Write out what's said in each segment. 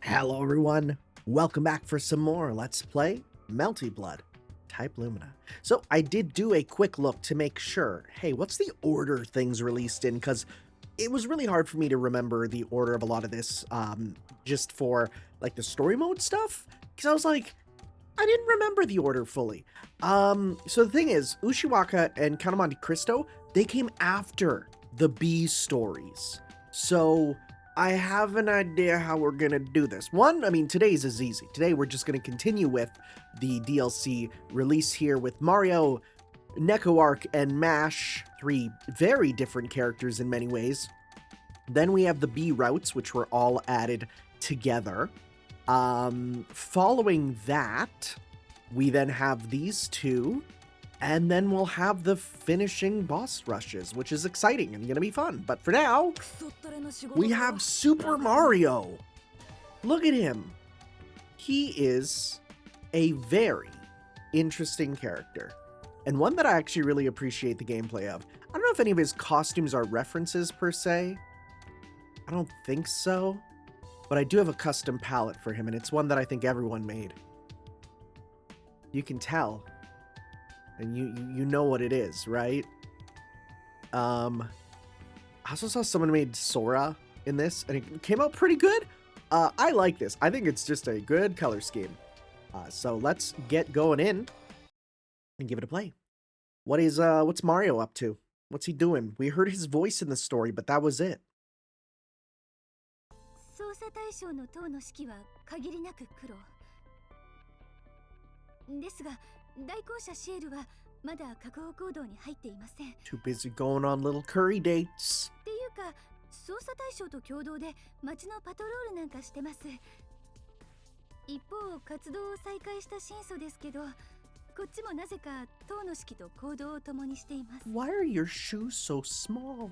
Hello everyone, welcome back for some more Let's Play Melty Blood, type Lumina. So I did do a quick look to make sure, hey, what's the order things released in? Because it was really hard for me to remember the order of a lot of this, just for like the story mode stuff, because I was like, I didn't remember the order fully. So the thing is, Ushiwaka and Count of Monte Cristo, they came after the B stories. So I have an idea how we're gonna do this. One, I mean, today's is easy. Today we're just gonna continue with the DLC release here with Mario, Neco-Arc, and Mash, three very different characters in many ways. Then we have the B routes, which were all added together. Following that, we then have these two, and then we'll have the finishing boss rushes, which is exciting and gonna be fun. But for now, we have Super Mario. Look at him. He is a very interesting character, and one that I actually really appreciate the gameplay of. I don't know if any of his costumes are references per se. I don't think so. But I do have a custom palette for him, and it's one that I think everyone made. You can tell. And you know what it is, right? I also saw someone made Sora in this, and it came out pretty good. I like this. I think it's just a good color scheme. So let's get going in and give it a play. What's Mario up to? What's he doing? We heard his voice in the story, but that was it. 捜査対象の塔の指揮は限りなく苦労ですが、代行者シエルはまだ確保行動に入っていません。 Too busy going on little curry dates. っていうか、捜査対象と共同で街のパトロールなんかしてます。一方、活動を再開した新祖ですけど、こっちもなぜか塔の指揮と行動を共にしています。 Why are your shoes so small?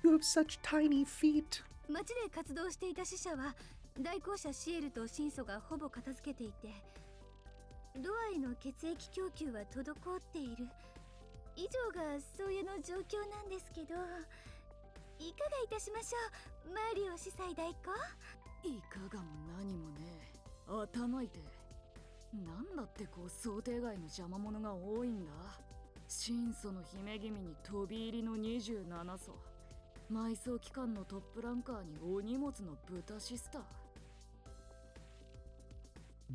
You have such tiny feet. 街で活動していた死者は代行者シエルと新祖がほぼ片付けていて、ドアへの血液供給は滞っている。以上がそういうの状況なんですけど、いかがいたしましょう、マリオ司祭代行。いかがも何もね。頭痛い。なんだってこう想定外の邪魔者が多いんだ。新祖の姫君に飛び入りの27層。埋葬機関のトップランカーにお荷物の豚シスター。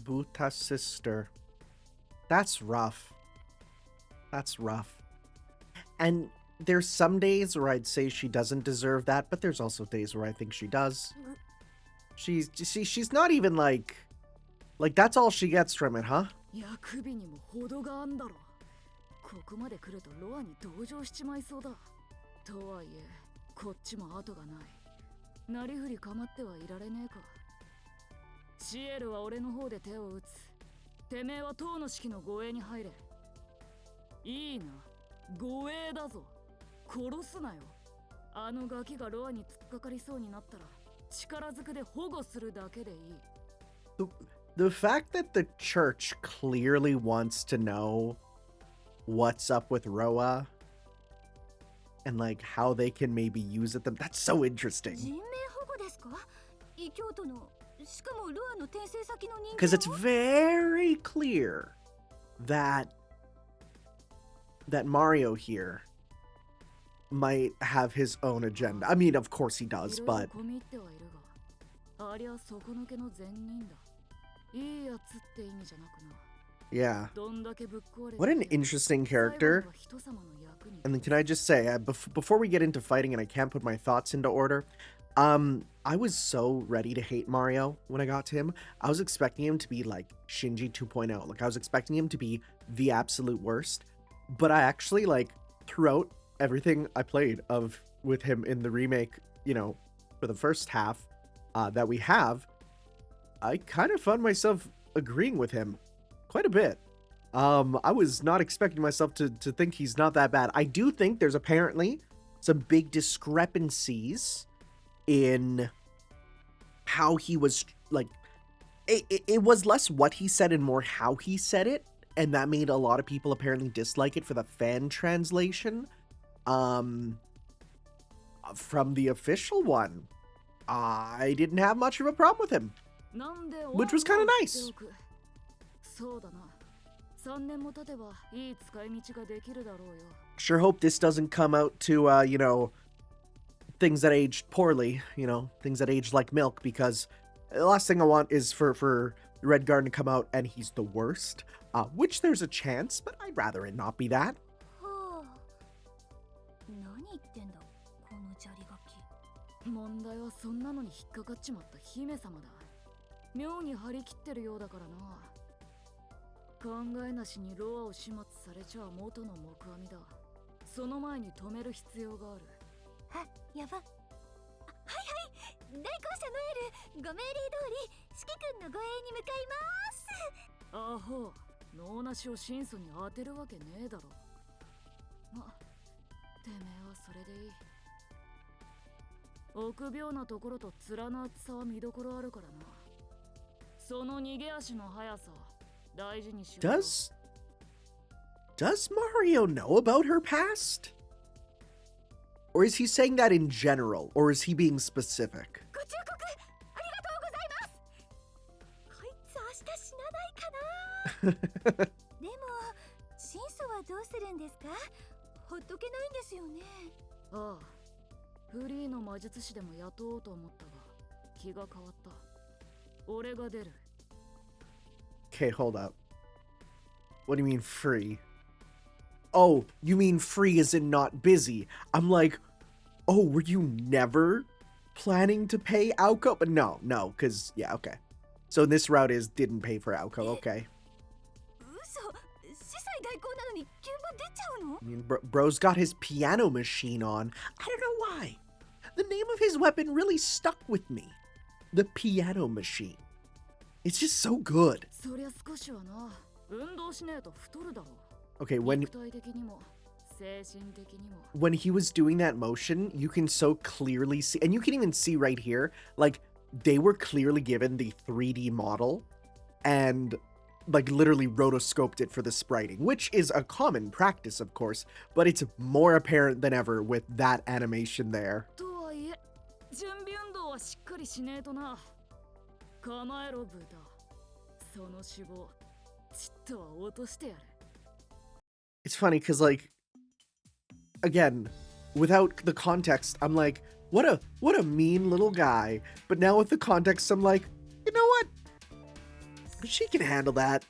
Buta sister. That's rough. That's rough. And there's some days where I'd say she doesn't deserve that, but there's also days where I think she does. She's not even like that's all she gets from it, huh? 役日にも程があんだろ。ここまで来るとロアに同情しちまいそうだ。とはいえ、こっちも後がない。なりふり構ってはいられねえか。シエルは俺の方で手を打つ。てめえは塔の指揮の護衛に入れ。いいな、護衛だぞ。殺すなよ。あのガキがロアに突っかかりそうになったら力ずくで保護するだけでいい。The fact that the church clearly wants to know what's up with Roa and like how they can maybe use it, that's so interesting. 人命保護ですか？異教徒の、しかもロアの転生先の人間を。 Because it's very clear that Mario here might have his own agenda. I mean, of course he does, but ありゃ底抜けの善人だ。いいやつって意味じゃなくな。 yeah. What an interesting character. And then can I just say, before we get into fighting and I can't put my thoughts into order, I was so ready to hate Mario when I got to him. I was expecting him to be like Shinji 2.0. Like I was expecting him to be the absolute worst. But I actually, like, throughout everything I played with him in the remake, you know, for the first half that we have, I kind of found myself agreeing with him quite a bit. I was not expecting myself to think he's not that bad. I do think there's apparently some big discrepancies in how he was, like, it was less what he said and more how he said it, and that made a lot of people apparently dislike it for the fan translation. From the official one, I didn't have much of a problem with him. which was kind of nice. そうだな。3年も経てばいい使い道ができるだろうよ。 Sure hope this doesn't come out to, you know, things that aged poorly, you know, things that aged like milk, because the last thing I want is for Red Garden to come out and he's the worst, which there's a chance, but I'd rather it not be that. はあ。何言ってんだ、この砂利ガキ。問題はそんなのに引っかかっちまった姫様だ。妙に張り切ってるようだからな。考えなしにロアを始末されちゃ元の木阿弥だ。その前に止める必要がある。あ、やば。はいはい、代行者ノエル、ご命令通り四季君の護衛に向かいます。アホ、脳なしを神祖に当てるわけねえだろ。ま、てめえはそれでいい。臆病なところと面の厚さは見どころあるからな。その逃げ足の速さ、大事にしろ。Does Mario know about her past? Or is he saying that in general, or is he being specific? ご忠告ありがとうございます。こいつ明日死なないかな。でも神祖はどうするんですか？ほっとけないんですよね。ああ、フリーの魔術師でも雇おうと思ったが気が変わった。俺が出る。 Okay, hold up. What do you mean free? Oh, you mean free as in not busy. I'm like, oh, were you never planning to pay Aoko? But no, because, yeah, okay. So this route is didn't pay for Aoko, okay. 嘘、司祭代行なのに急場出ちゃうの？ I mean, bro's got his piano machine on. I don't know why. The name of his weapon really stuck with me. The piano machine. It's just so good. そりゃ少しはな。運動しねえと太るだろう。 Okay, 肉体的にも精神的にも。 when he was doing that motion, you can so clearly see, and you can even see right here, like, they were clearly given the 3D model and, like, literally rotoscoped it for the spriting, which is a common practice, of course, but it's more apparent than ever with that animation there. とはいえ、準備運動はしっかりしねえとな。構えろ豚。その脂肪、ちっとは落としてやる。 It's funny because, like, again, without the context, I'm like, what a mean little guy. But now with the context, I'm like, you know what? She can handle that.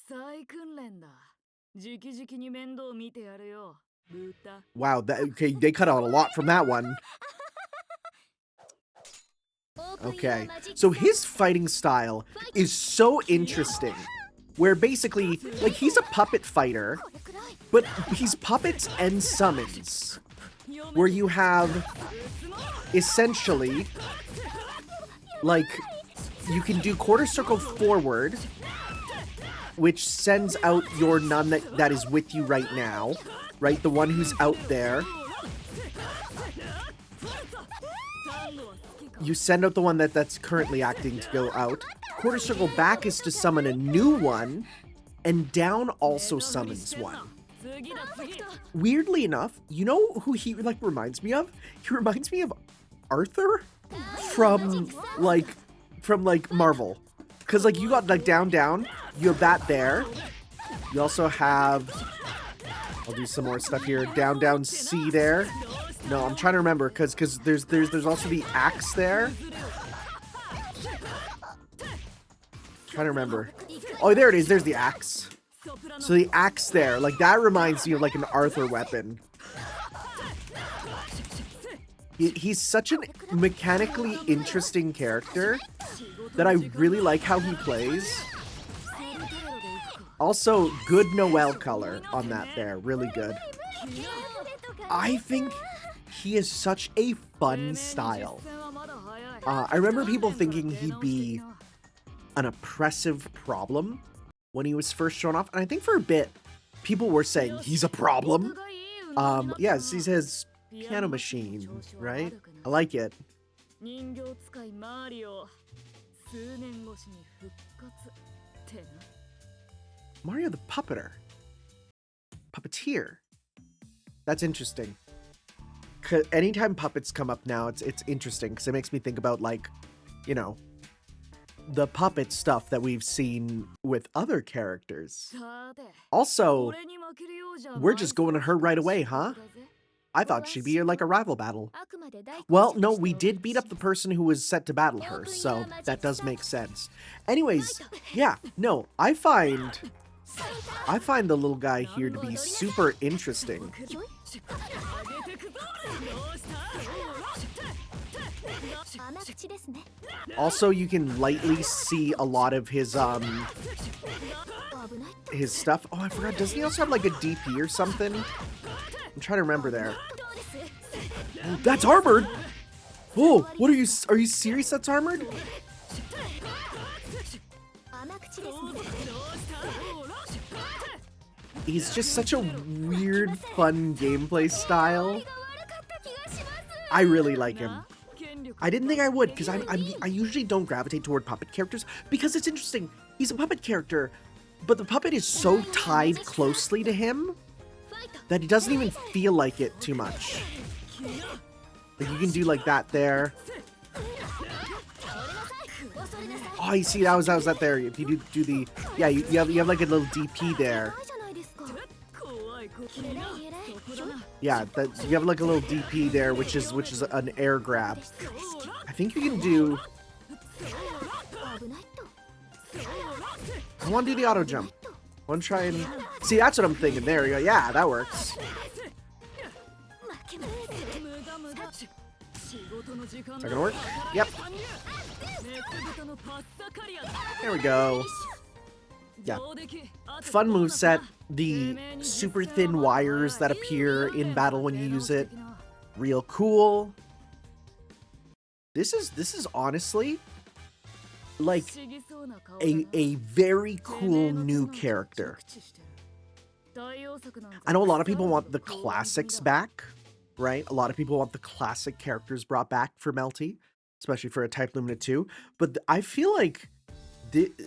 再訓練だ。直々に面倒見てやるよ。豚。 Wow, okay, they cut out a lot from that one. Okay, so his fighting style is so interesting. Where basically, like, he's a puppet fighter, but he's puppets and summons. Where you have, essentially, like, you can do quarter circle forward, which sends out your nun that is with you right now, right? The one who's out there. You send out the one that's currently acting to go out. Quarter circle back is to summon a new one, and down also summons one. Weirdly enough, you know who he, like, reminds me of? He reminds me of Arthur from Marvel. Because, like, you got, like, down, you have that there. You also have, I'll do some more stuff here, down, C there. No, I'm trying to remember, because there's also the axe there. Trying to remember. Oh, there it is. There's the axe. So the axe there, like, that reminds me of, like, an Arthur weapon. He's such a mechanically interesting character that I really like how he plays. Also, good Noel color on that there. Really good. I think he is such a fun style. I remember people thinking he'd be an oppressive problem when he was first shown off, and I think for a bit people were saying he's a problem. Yes, he says piano machine, right? I like it. Mario the puppeteer. That's interesting. Anytime puppets come up now, it's interesting because it makes me think about, like, you know, the puppet stuff that we've seen with other characters. Also, we're just going to her right away, huh? I thought she'd be like a rival battle. Well, no, we did beat up the person who was set to battle her, so that does make sense. Anyways, yeah, no, I find the little guy here to be super interesting. Also, you can lightly see a lot of his stuff. Oh, I forgot, doesn't he also have like a DP or something? I'm trying to remember there. Oh, that's armored! Whoa, what are you serious that's armored? He's just such a weird, fun gameplay style. I really like him. I didn't think I would, because I usually don't gravitate toward puppet characters, because it's interesting. He's a puppet character, but the puppet is so tied closely to him that he doesn't even feel like it too much. Like, you can do like that there. Oh, you see, that was that there. If you do the, yeah, you have like a little DP there. Yeah, you have like a little DP there, which is an air grab. I think you can do. I want to do the auto jump. I want to try and see. That's what I'm thinking. There you go. Yeah, that works. Is that gonna work? Yep. There we go. Yeah. Fun moveset. The super thin wires that appear in battle when you use it. Real cool. This is honestly like a very cool new character. I know a lot of people want the classics back, right? A lot of people want the classic characters brought back for Melty, especially for a Type Lumina 2. But I feel like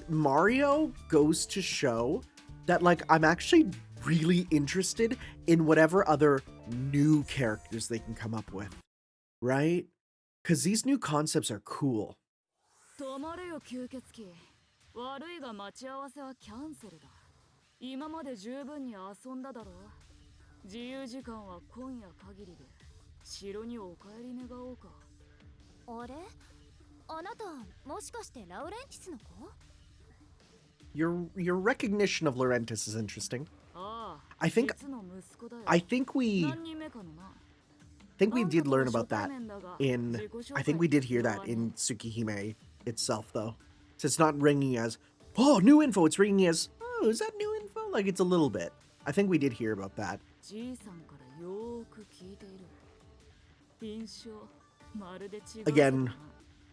Mario goes to show that, like, I'm actually really interested in whatever other new characters they can come up with, right? Because these new concepts are cool. Your recognition of Laurentis is interesting. I think we did learn about that in, I think we did hear that in Tsukihime itself, though. So it's not ringing as, oh, new info, it's ringing as, oh, is that new info? Like, it's a little bit. I think we did hear about that. Again,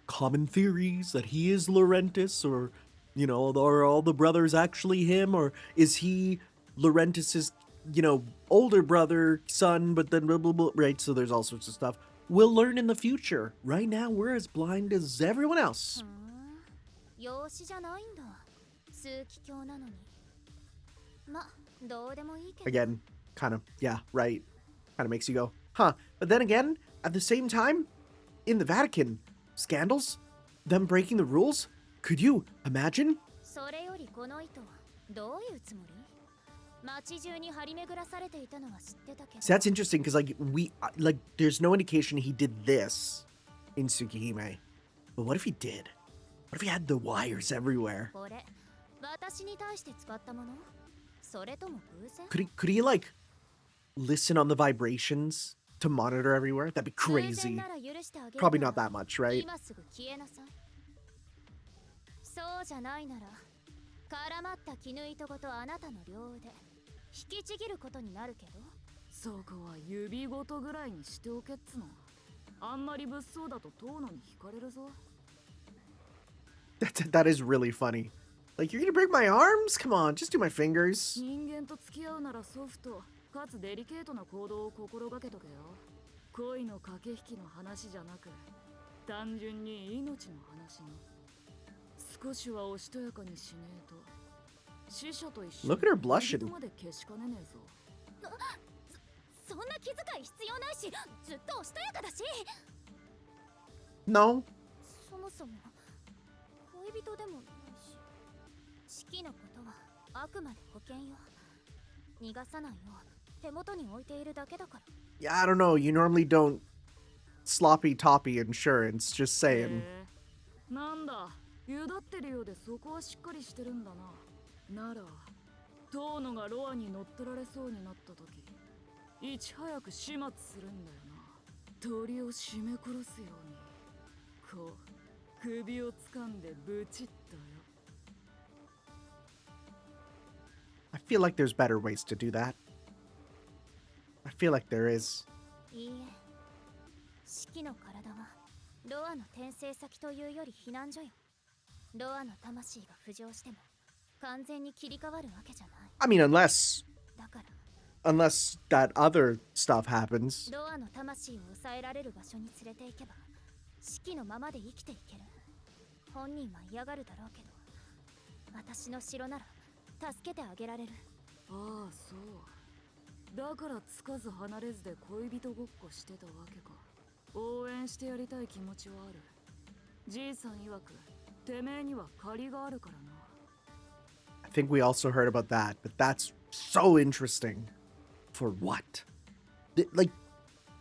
common theories that he is Laurentis, or, you know, are all the brothers actually him, or is he Laurentis's, you know, older brother, son, but then blah, blah, blah, right? So there's all sorts of stuff. We'll learn in the future. Right now, we're as blind as everyone else. Again, kind of, yeah, right. Kind of makes you go, huh. But then again, at the same time, in the Vatican, scandals, them breaking the rules, could you imagine? So that's interesting, because like there's no indication he did this in Tsukihime. But what if he did? What if he had the wires everywhere? Could he like listen on the vibrations to monitor everywhere? That'd be crazy. Probably not that much, right? That is really funny. Like, you're gonna break my arms? Come on, just do my fingers. Look at her blushing. No. きのことはあくまで保険よ。逃がさないよう手元に置いているだけだから。 Yeah, I don't know. You normally don't sloppy toppy insurance. Just saying. なんだ、ゆだってるようでそこはしっかりしてるんだな。なら、遠野がロアに乗っ取られそうになった時、いち早く始末するんだよな。鳥を締め殺すように、こう首を掴んでブチッとよ。I feel like there's better ways to do that. I feel like there is. いいえ、四季の体はロアの転生先というより避難所よ。ロアの魂が浮上しても完全に切り替わるわけじゃない。 I mean, unless だから that other stuff happens. ロアの魂を抑えられる場所に連れて行けば四季のままで生きていける。本人は嫌がるだろうけど、私の城なら助けてあげられる。ああ、そう。だからつかず離れずで恋人ごっこしてたわけか。応援してやりたい気持ちはある。じいさん曰く、てめえには借りがあるからな。I think we also heard about that, but that's so interesting. For what? Like,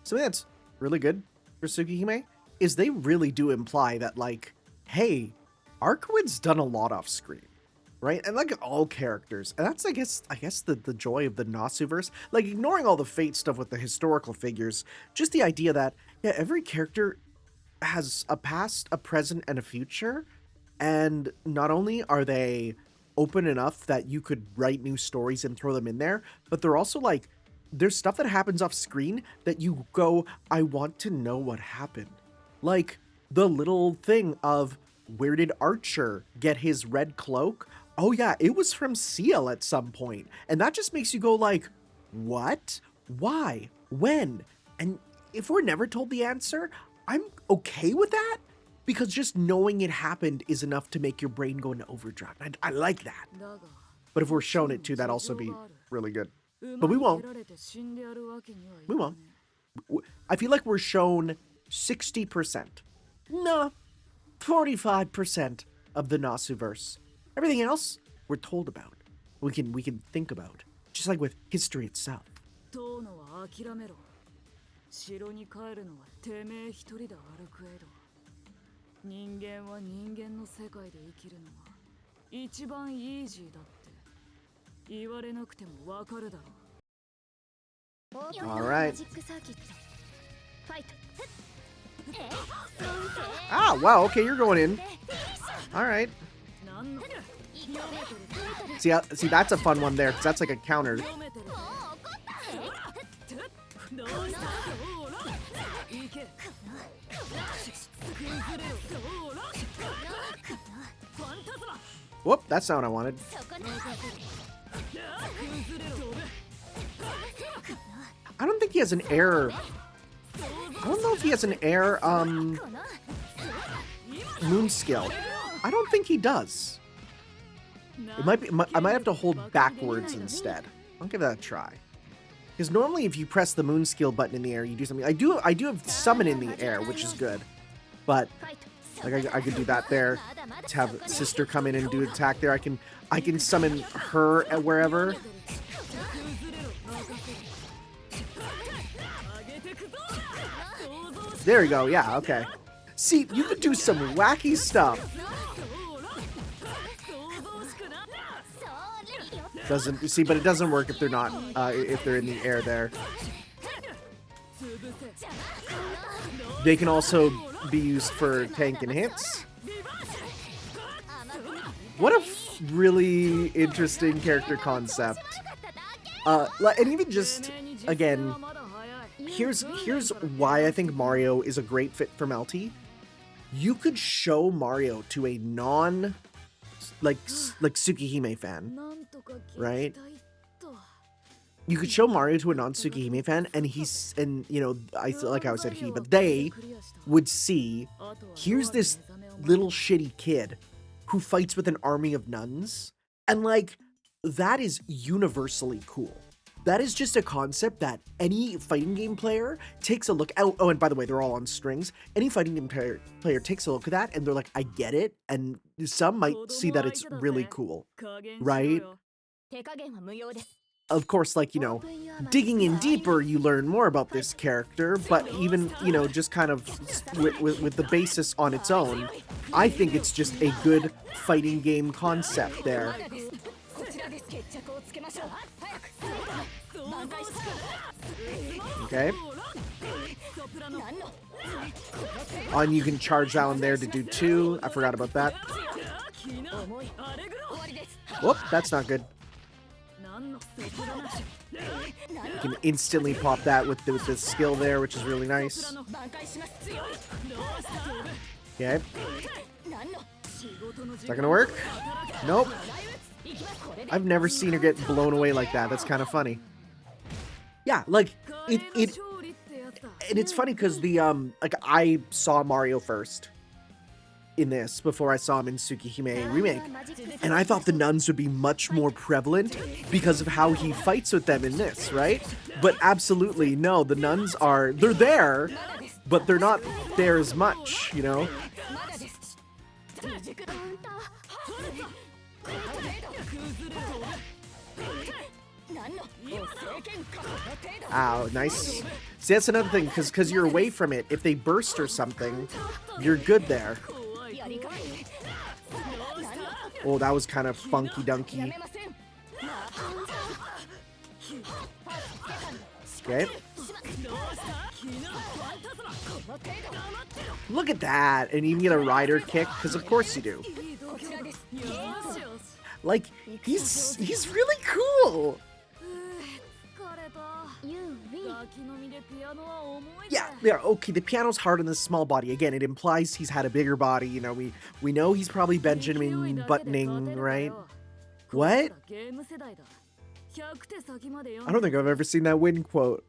something that's really good for Tsukihime is they really do imply that, like, hey, Arkwin's done a lot off screen, right? And like all characters, and that's I guess the joy of the Nasuverse. Like, ignoring all the Fate stuff with the historical figures, just the idea that yeah, every character has a past, a present, and a future, and not only are they open enough that you could write new stories and throw them in there, but they're also like, there's stuff that happens off screen that you go, I want to know what happened. Like the little thing of, where did Archer get his red cloak? Oh yeah, it was from Seal at some point. And that just makes you go like, what? Why? When? And if we're never told the answer, I'm okay with that, because just knowing it happened is enough to make your brain go into overdrive. I like that. But if we're shown it too, that'd also be really good. But we won't. We won't. I feel like we're shown 60%. No, 45% of the Nasuverse. Everything else, we're told about. We can think about. Just like with history itself. 城に帰るのはてめえ一人で歩くえど、人間は人間の世界で生きるのが一番イージーだって言われなくてもわかるだろう。 All right. Ah, wow, okay, you're going in. All right. See, that's a fun one there, because that's like a counter. Whoop, that's not what I wanted. I don't think he has an air. I don't know if he has an air moon skill. I don't think he does. It might be. I might have to hold backwards instead. I'll give that a try. Because normally, if you press the moon skill button in the air, you do something. I do have summon in the air, which is good. But like I could do that there. To have sister come in and do attack there. I can summon her at wherever. There we go. Yeah. Okay. See, you could do some wacky stuff. Doesn't see, but it doesn't work if they're not if they're in the air there. They can also be used for tank and hits. What a really interesting character concept. And even just again, here's why I think Mario is a great fit for Melty. You could show Mario to a non like Tsukihime fan, right? You could show Mario to a non-Tsukihime fan, and you know, I said he, but they would see, here's this little shitty kid who fights with an army of nuns, and like, that is universally cool. That is just a concept that any fighting game player takes a look at. Oh, and by the way, they're all on strings. Any fighting game player takes a look at that and they're like, I get it. And some might see that it's really cool, right? Of course, like, you know, digging in deeper, you learn more about this character, but even, you know, just kind of with the basis on its own, I think it's just a good fighting game concept there. Okay. And you can charge down there to do 2. I forgot about that. Whoop, that's not good. You can instantly pop that with the skill there, which is really nice. Okay. Is that gonna work? Nope. I've never seen her get blown away like that. That's kind of funny. Yeah, like and it's funny because the like I saw Mario first in this before I saw him in Tsukihime Remake, and I thought the nuns would be much more prevalent because of how he fights with them in this, right? But absolutely no, the nuns they're there, but they're not there as much, you know? Ow, nice. See, that's another thing, because you're away from it. If they burst or something, you're good there. Oh, that was kind of funky-dunky. Okay. Look at that. And you can get a rider kick, because of course you do. Like, he's really cool. Yeah, okay, the piano's hard on this small body. Again, it implies he's had a bigger body, you know, we know he's probably Benjamin Buttoning, right? What? I don't think I've ever seen that Win quote.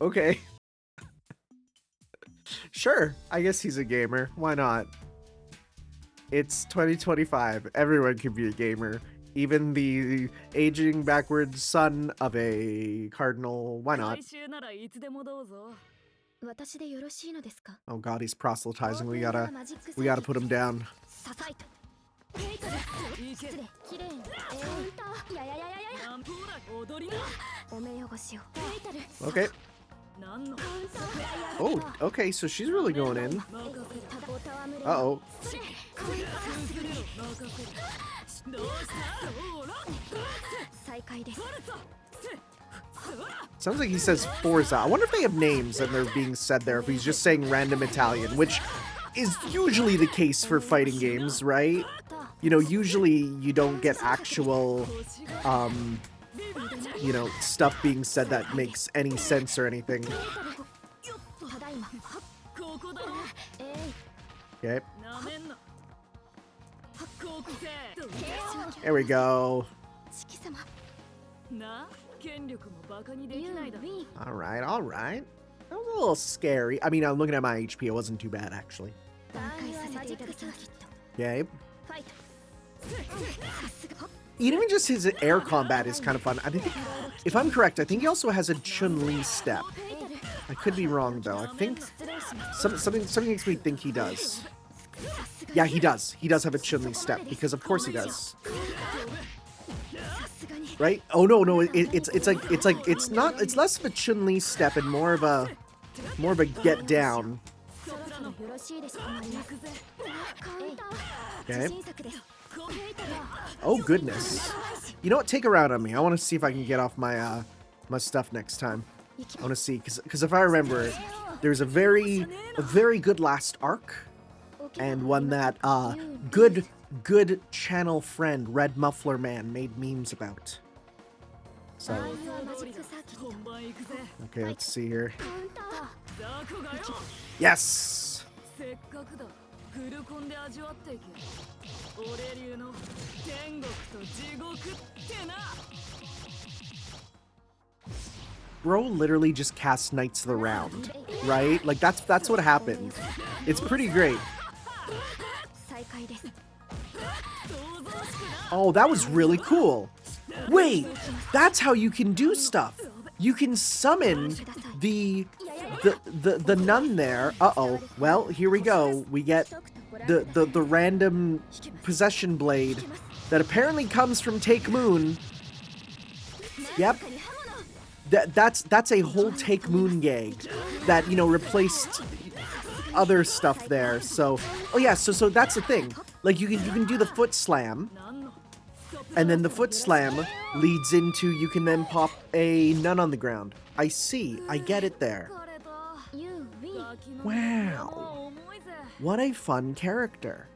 Okay. Sure, I guess he's a gamer. Why not? It's 2025. Everyone can be a gamer. Even the aging backwards son of a cardinal. Why not? Oh god, he's proselytizing. We gotta put him down. Okay. Oh, okay, so she's really going in. Uh-oh. Sounds like he says Forza. I wonder if they have names and they're being said there, if he's just saying random Italian, which is usually the case for fighting games, right? You know, usually you don't get actual, you know, stuff being said that makes any sense or anything. Okay. There we go. Alright, alright. That was a little scary. I mean, I'm looking at my HP. It wasn't too bad, actually. Okay. Even just his air combat is kind of fun. I think, if I'm correct, I think he also has a Chun-Li step. I could be wrong, though. I think something makes me think he does. Yeah, he does. He does have a Chun-Li step, because of course he does. Right? Oh no, it's not. It's less of a Chun-Li step and more of a get down. Okay. Oh goodness. You know what? Take a round on me. I want to see if I can get off my my stuff next time. I want to see, because if I remember, there's a very good last arc, and one that good channel friend Red Muffler Man made memes about. So okay, let's see here. Yes. Bro literally just casts Knights of the Round, right? Like that's what happened. It's pretty great. Oh, that was really cool. Wait, that's how you can do stuff. You can summon the nun there. Uh-oh. Well, here we go. We get the random possession blade that apparently comes from Take Moon. Yep. That's a whole Take Moon gag that, you know, replaced other stuff there. So, oh yeah, so that's the thing. Like you can do the foot slam, and then the foot slam leads into you can then pop a nun on the ground. I see. I get it there. Wow. What a fun character.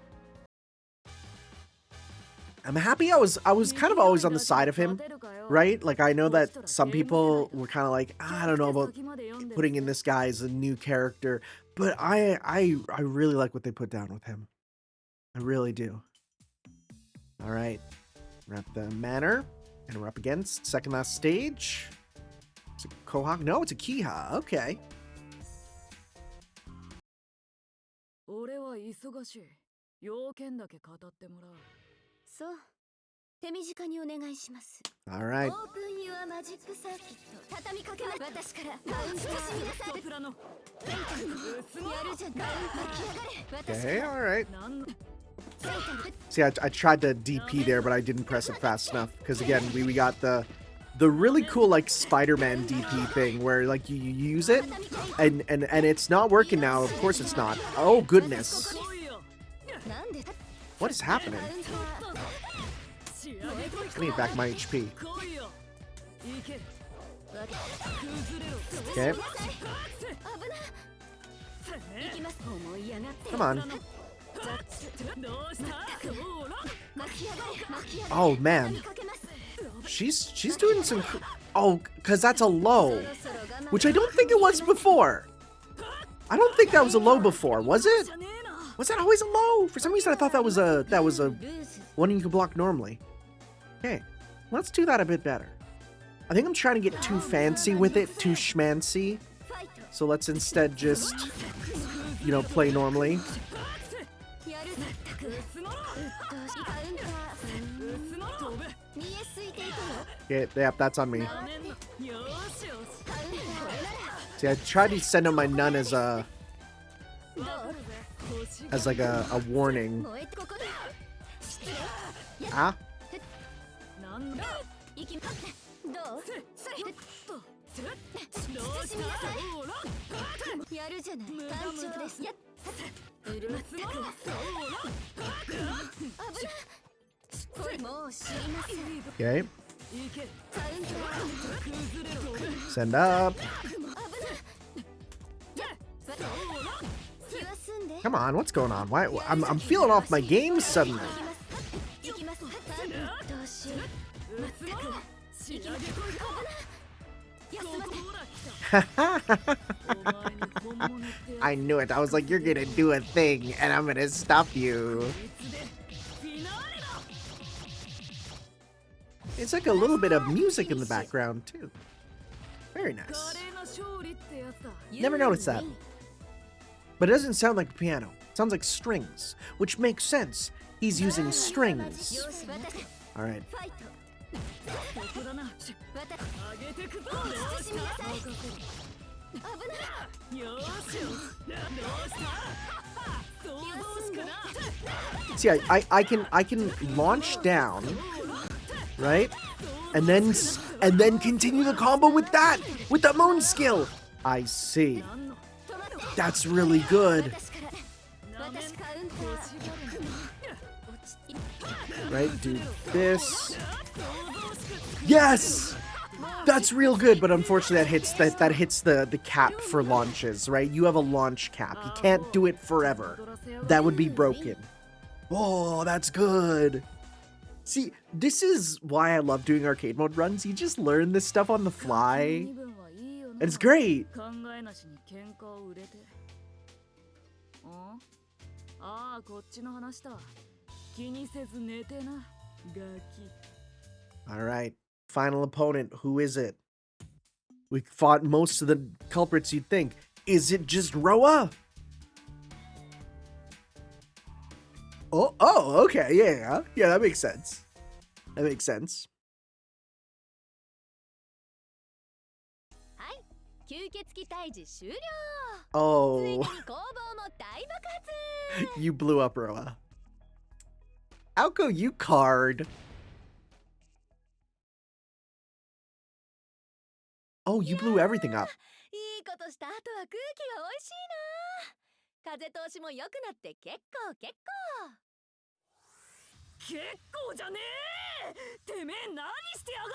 I'm happy I was kind of always on the side of him, right? Like, I know that some people were kind of like, I don't know about putting in this guy as a new character, but I really like what they put down with him. I really do. All right. We're at the manor, and we're up against second last stage. It's a Kohak? No, it's a Kiha. Okay. 俺は忙しい。要件だけ語ってもらう。そう。手短にお願いします。 All right. オープンユアマジックサーキット。畳みかけます。私からカウントしてみなさい。やるじゃん。カウントきやがれ。 Okay, all right. See, I tried to DP there, but I didn't press it fast enough. Because again, we got the really cool like Spider-Man DP thing where like you use it and it's not working now. Of course it's not. Oh goodness. What is happening? I need back my HP. Okay. Come on. Oh man. She's doing some... Oh, because that's a low. Which I don't think it was before. I don't think that was a low before, was it? Was that always a low? For some reason I thought that was a one you could block normally. Okay, let's do that a bit better. I think I'm trying to get too fancy with it, too schmancy. So let's instead just, you know, play normally. Yeah, yep, that's on me. See, I tried to send out my nun as like a warning. Ah? Okay. Send up. Come on, what's going on? Why I'm feeling off my game suddenly. I knew it. I was like, you're gonna do a thing and I'm gonna stop you. It's like a little bit of music in the background too. Very nice. Never noticed that. But it doesn't sound like a piano. It sounds like strings, which makes sense. He's using strings. All right. See, I can launch down, right? And then continue the combo with the moon skill. I see. That's really good. Right, do this. Yes! That's real good, but unfortunately that hits the cap for launches, right? You have a launch cap. You can't do it forever. That would be broken. Oh, that's good. See, this is why I love doing arcade mode runs. You just learn this stuff on the fly. And it's great. All right. Final opponent. Who is it? We fought most of the culprits you'd think. Is it just Roa? Oh, okay. Yeah, that makes sense. That makes sense. 吸血鬼退治終了。 Oh, ついに工房も大爆発。 you blew up Roa. Aoko, you card. Oh, you blew everything up. いいことした後は空気が美味しいな。風通しも良くなって結構。結構じゃねえ。てめえ何してやが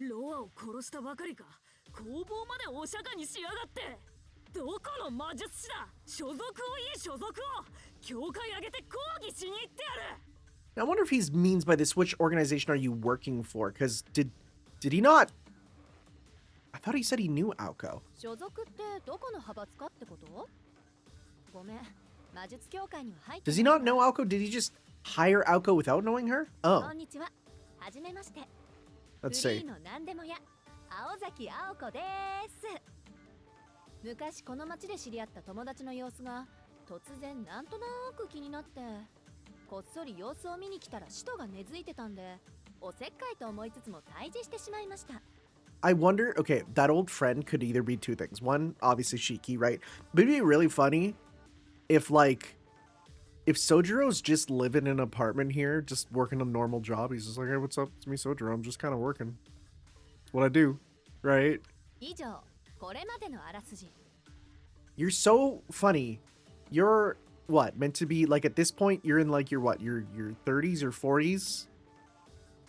る。ロアを殺したばかりか工房までお釈迦にしやがって。どこの魔術師だ。所属をいい所属を教会上げて抗議しに行ってやる。 I wonder if he means by this, which organization are you working for? Because did he not? I thought he said he knew Aoko. 所属ってどこの派閥かってこと？ごめん、魔術協会には入って。 Does he not know Aoko? Did he just hire Aoko without knowing her? Oh, こんにちは。はじめまして。 let's フリ see. ーの何でもや青崎青子です。昔この町で知り合った友達の様子が突然なんとなく気になって、こっそり様子を見に来たら使徒が根付いてたんで、おせっかいと思いつつも退治してしまいました。 I wonder, okay, that old friend could either be two things. One, obviously Shiki, right? But it'd be really funny if, like, if Sojiro's just living in an apartment here, just working a normal job. He's just like, hey, what's up? It's me, Sojiro. I'm just kind of working. It's what I do, right? 以上、これまでのあらすじ。 You're so funny. You're, what, meant to be, like, at this point, you're in, like, your 30s or 40s?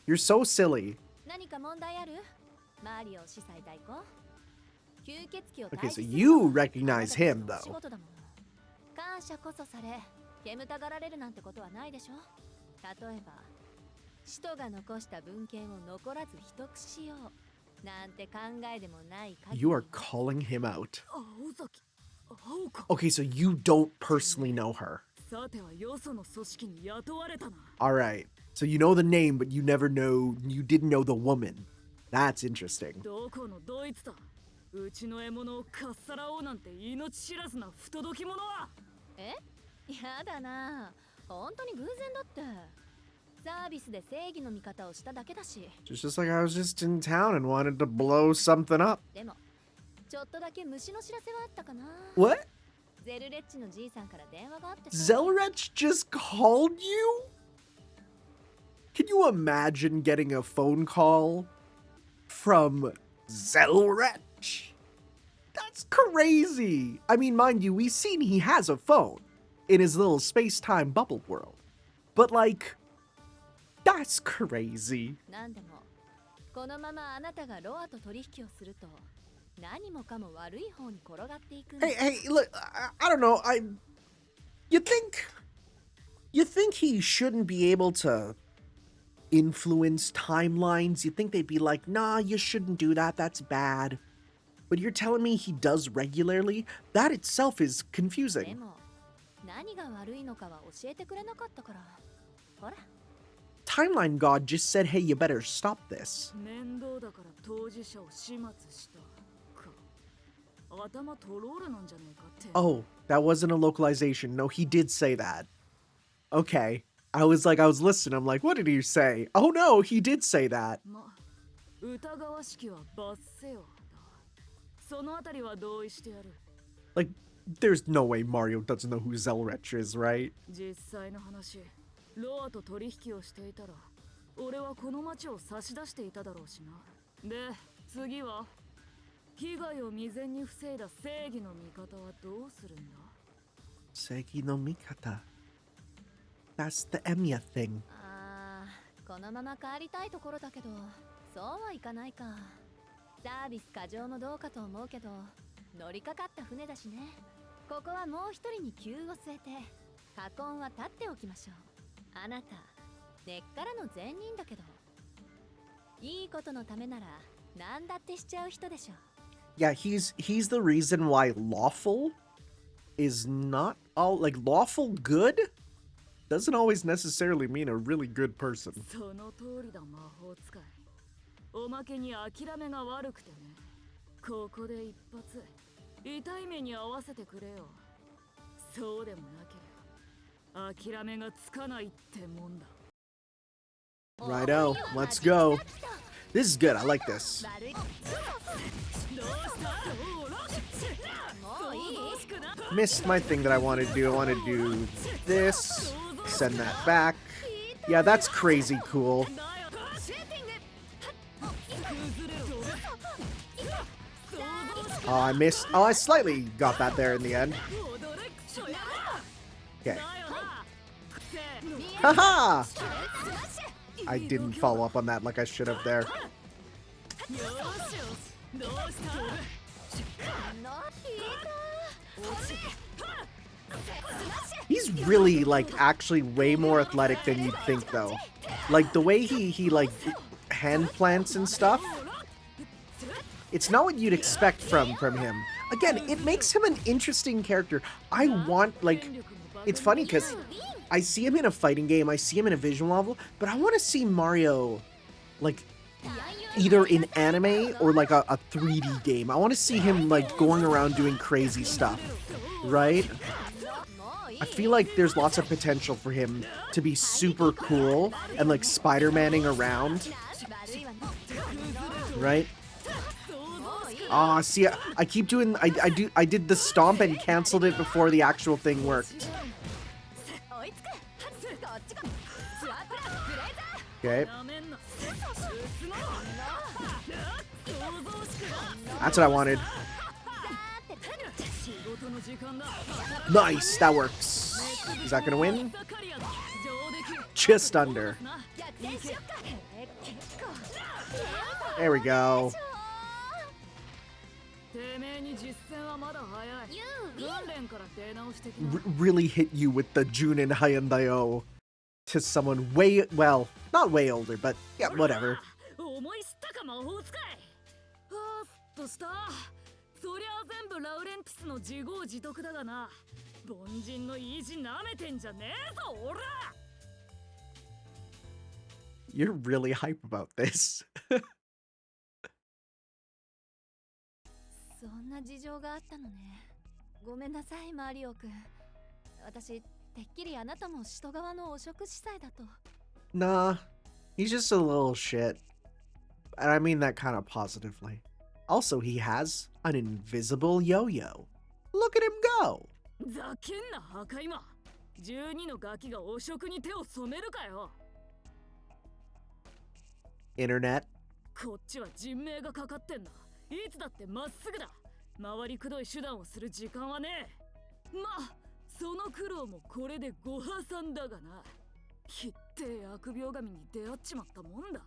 You're so silly. 何か問題ある？マリオ司祭代行。吸血鬼を Okay, 退 so 治する you のは recognize him, あなたたち though. のお仕事だもの。感謝こそされ、煙たがられるなんてことはないでしょ。例えば、使徒が残した文献を残らず秘匿しようなんて考えでもない限り。 You are calling him out. 青崎青子。 Okay, so you don't personally know her. さてはよその組織に雇われたな。 All right. So you know the name, but you didn't know the woman. That's interesting. どこのドイツだ。うちの獲物をかっさらおうなんて命知らずな不届き者は。え？やだな。本当に偶然だって。サービスで正義の味方をしただけだし。 Just like I was just in town and wanted to blow something up. でも、ちょっとだけ虫の知らせはあったかな。 What? ゼルレッチのじいさんから電話があってさ。 Zelrech just called you? Can you imagine getting a phone call from Zelrech? That's crazy. I mean, mind you, we've seen he has a phone in his little space-time bubble world. But like, that's crazy. なんでも、このままあなたがロアと取引をすると、何もかも悪い方に転がっていくんだ。 Hey, look, I don't know. You think he shouldn't be able to influence timelines? You think they'd be like, nah, you shouldn't do that. That's bad. But you're telling me he does regularly? That itself is で confusing. も、何が悪いのかは教えてくれなかったから。ほら。 Timeline God just said, hey, you better stop this. 面倒だから当事者を始末したか。頭トロールなんじゃねえかって。 Oh, that wasn't a localization. No, he did say that. Okay. I was listening. I'm like, what did he say? Oh no, he did say that. ま、疑わしきは罰せよだ。そのあたりは同意してやる。 Like, there's no way Mario doesn't know who Zelrech is, right? 実際の話、ロアと取引をしていたら、俺はこの町を差し出していただろうしな。で、次は被害を未然に防いだ正義の味方はどうするんだ？ Segi no Mikata. That's the Emiya thing. ああ、このまま帰りたいところだけど、そうはいかないか。サービス過剰もどうかと思うけど、乗りかかった船だしね。ここはもう一人に急を据えて、禍根は立っておきましょう。あなた、根っからの善人だけど、いいことのためなら何だってしちゃう人でしょ。 Yeah, he's the reason why lawful is not all like lawful good doesn't always necessarily mean a really good person. その通りだ魔法使い。おまけに諦めが悪くてね。ここで一発痛い目に合わせてくれよ。そうでもなければ諦めがつかないってもんだ。 Righto, let's go. This is good. I like this. 悪い。どうした？ missed my thing that I wanted to do. I wanted to do this, send that back. Yeah, that's crazy cool. Oh, I missed. Oh, I slightly got that there in the end. Okay. Haha! I didn't follow up on that like I should have there. He's really, like, actually way more athletic than you'd think, though. Like, the way he like, hand plants and stuff, it's not what you'd expect from him. Again, it makes him an interesting character. I want, like, it's funny because I see him in a fighting game, I see him in a visual novel, but I want to see Mario, like, either in anime or, like, a 3D game. I want to see him, like, going around doing crazy stuff, right? I feel like there's lots of potential for him to be super cool and, like, Spider-Manning around, right? Ah, see, I keep doing, I did the stomp and canceled it before the actual thing worked. Okay. That's what I wanted. Nice, that works. Is that gonna win? Just under. There we go. Really hit you with the Junin Hayandayo to someone way, well, not way older, but yeah, whatever. You're really hype about this. そんな事情があったのね。ごめんなさい、マリオくん。私、てっきりあなたも使徒側の汚職司祭だと。Nah, he's just a little shit. And I mean that kind of positively. Also, he has an invisible yo-yo. Look at him go! ざけんな、破壊魔。12のガキが汚職に手を染めるかよ。Internet. こっちは人命がかかってんだ。いつだってまっすぐだ。回りくどい手段をする時間はねえ。まあ、その苦労もこれでご破算だがな。ひってえ悪病神に出会っちまったもんだ。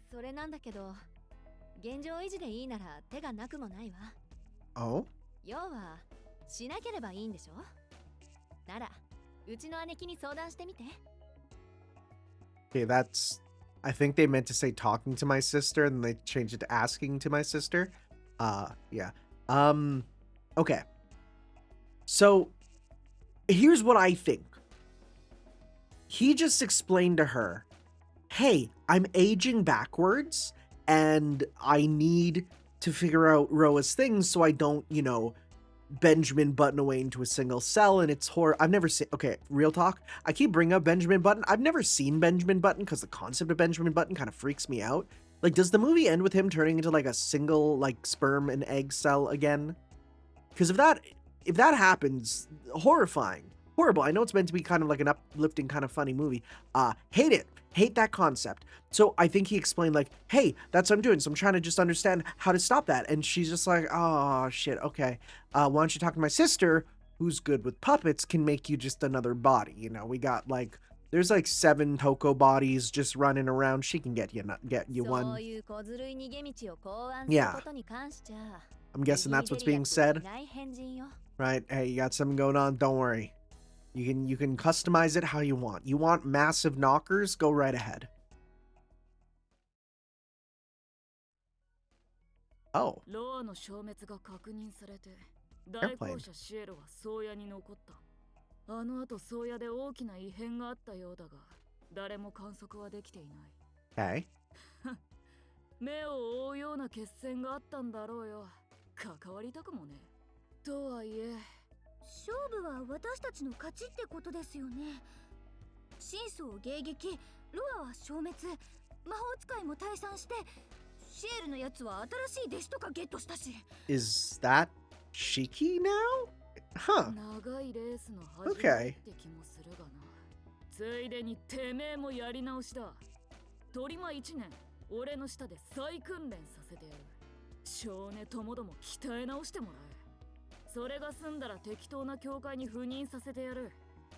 それなんだけど、現状維持でいいなら手がなくもないわ。Oh? 要は、しなければいいんでしょ？なら、うちの姉貴に相談してみて。Okay, that's... I think they meant to say talking to my sister, and they changed it to asking to my sister. Yeah. Okay. So, here's what I think. He just explained to her, hey, I'm aging backwards, and I need to figure out Roa's things so I don't, you know, Benjamin Button away into a single cell, and it's horror. I've never seen, okay, real talk, I keep bringing up Benjamin Button. I've never seen Benjamin Button because the concept of Benjamin Button kind of freaks me out. Like, does the movie end with him turning into like a single like sperm and egg cell again? Because if that happens, horrifying, horrible. I know it's meant to be kind of like an uplifting kind of funny movie. Hate it. Hate that concept. So I think he explained like, hey, that's what I'm doing. So I'm trying to just understand how to stop that. And she's just like, oh shit, okay. Why don't you talk to my sister, who's good with puppets, can make you just another body. You know, we got like, there's like 7 Toko bodies just running around. She can get you one. Yeah. I'm guessing that's what's being said. Right? Hey, you got something going on? Don't worry. You can customize it how you want. You want massive knockers? Go right ahead. Oh. Airplane. あの後宗谷で大きな異変があったようだが、誰も観測はできていない。Okay. 目を覆うような血栓があったんだろうよ。関わりたくもね。とはいえ、勝負は私たちの勝ちってことですよね。真相迎撃、ロアは消滅、魔法使いも退散して、シエルのやつは新しい弟子とかゲットしたし。Is that Shiki now? Huh. 長いレースの始まり Okay. って気もするがな。ついでにてめえもやり直しだ。トリマ1年、俺の下で再訓練させてやる。少年ともども鍛え直してもらえ。それが済んだら適当な教会に赴任させてやる。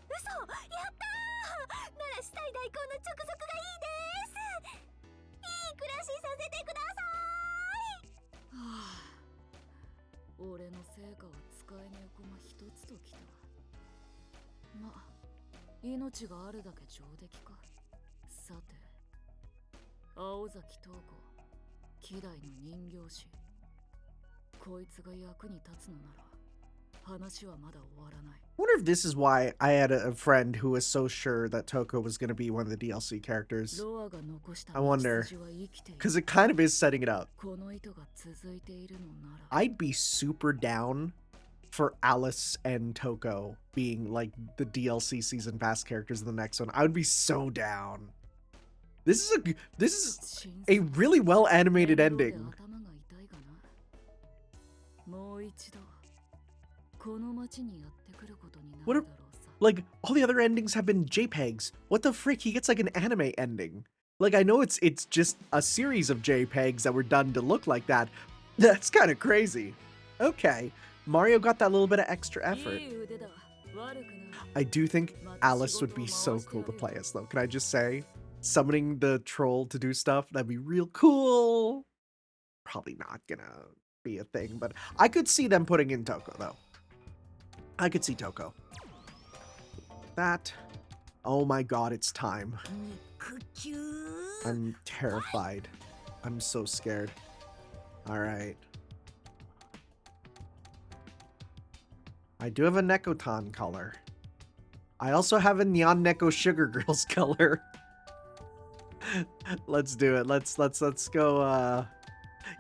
嘘、やったー。なら死体代行の直属がいいです。いい暮らしさせてください。はあ、俺の成果は使えねえ子が一つときた。まあ、命があるだけ上出来か。さて、青崎東子、希代の人形師。こいつが役に立つのなら、話はまだ終わらない。I wonder if this is why I had a friend who was so sure that Toko was going to be one of the DLC characters. ロアが残した I wonder, 道筋は生きている。 because it kind of is setting it up. この糸が続いているのなら。 I'd be super down for Alice and Toko being like the DLC season pass characters in the next one. I would be so down. This is a really well animated ending. 頭が痛いがな。もう一度この町にやってくることになるだろうさ。 Like, all the other endings have been JPEGs. What the frick? He gets like an anime ending. Like, I know it's just a series of JPEGs that were done to look like that. That's kind of crazy. Okay, Mario got that little bit of extra effort. いい腕だ。悪くない。 I do think Alice would be so cool to play as, though. Can I just say? Summoning the troll to do stuff, that'd be real cool. Probably not gonna be a thing, but I could see them putting in Toko, though. I could see Toko. That. Oh my god, it's time. I'm terrified. I'm so scared. Alright. I do have a Neco-Tan color. I also have a Neon Neko Sugar Girls color. Let's do it. Let's go.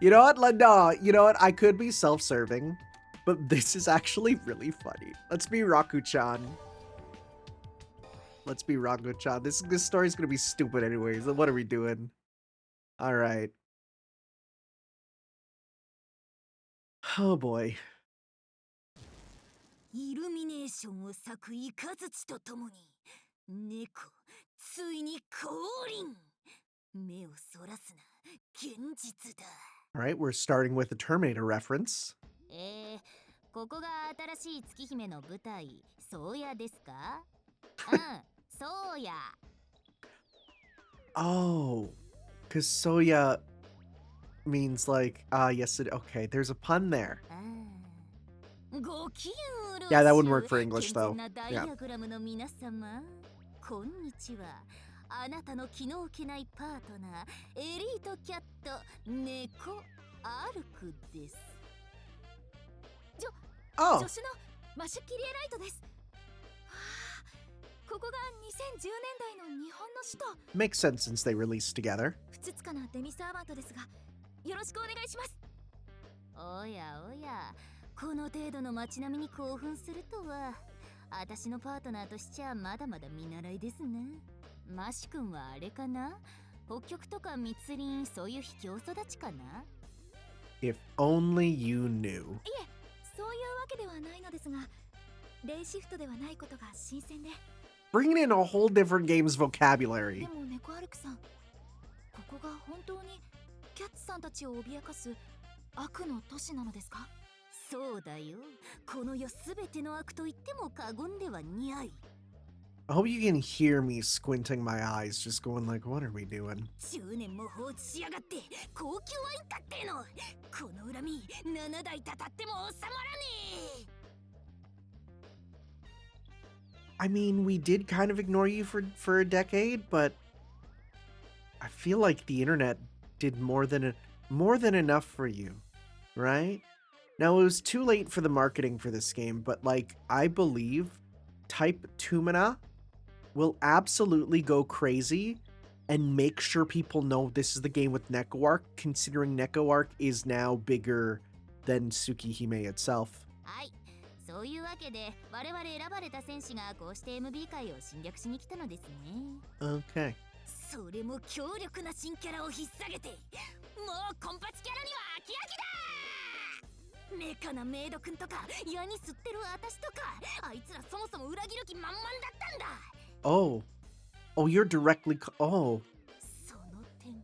You know what? No, you know what? I could be self-serving, but this is actually really funny. Let's be Raku-chan. Let's be Raku-chan. This story's gonna be stupid anyways. What are we doing? All right. Oh boy. イルミネーションを咲くイカズチとともに猫ついに降臨。目をそらすな、現実だ。 All right, we're starting with a Terminator reference. ここが新しい月姫の舞台、そうやですか？うん、そうや。Oh, because Soya means like, yes, okay, there's a pun there. Yeah, that wouldn't work for English though. Yeah. こんにちは。あなたの気の置けないパートナー、エリートキャット、ネコアルクです。Oh, 助手のマシュキリエライトです。はあ、ここが2010年代の日本の首都。 makes sense since they released together. ふつつかなデミサーバントですが、よろしくお願いします。おやおや、この程度の街並みに興奮するとは、私のパートナーとしちゃまだまだ見習いですね。マシ君はあれかな？北極とか密林、そういう秘境育ちかな？ If only you knew. いえ、そういうわけではないのですが、レイシフトではないことが新鮮で。 Bringing in a whole different game's vocabulary. でもネコアルクさん、ここが本当にキャッツさんたちを脅かす悪の都市なのですか？そうだよ。この世すべての悪と言っても過言ではにゃい。 I hope you can hear me squinting my eyes, just going like, what are we doing? 10年も放置しやがって高級ワインかっての。この恨み7代たたっても収まらねえ。 I mean, we did kind of ignore you for a decade, but I feel like the internet did more than enough for you, right? Now, it was too late for the marketing for this game, but like, I believe Type Tumina will absolutely go crazy and make sure people know this is the game with Neco-Arc, considering Neco-Arc is now bigger than Tsukihime itself. はい、そういうわけで我々選ばれた戦士がこうして MB 界を侵略しに来たのですね。 Okay. それも強力な新キャラを引っ提げて、もうコンパチキャラには飽き飽きだ。メカなメイド君とか矢に吸ってる私とかあいつらそもそも裏切る気満々だったんだ。 Oh. Oh, you're directly... Oh. その点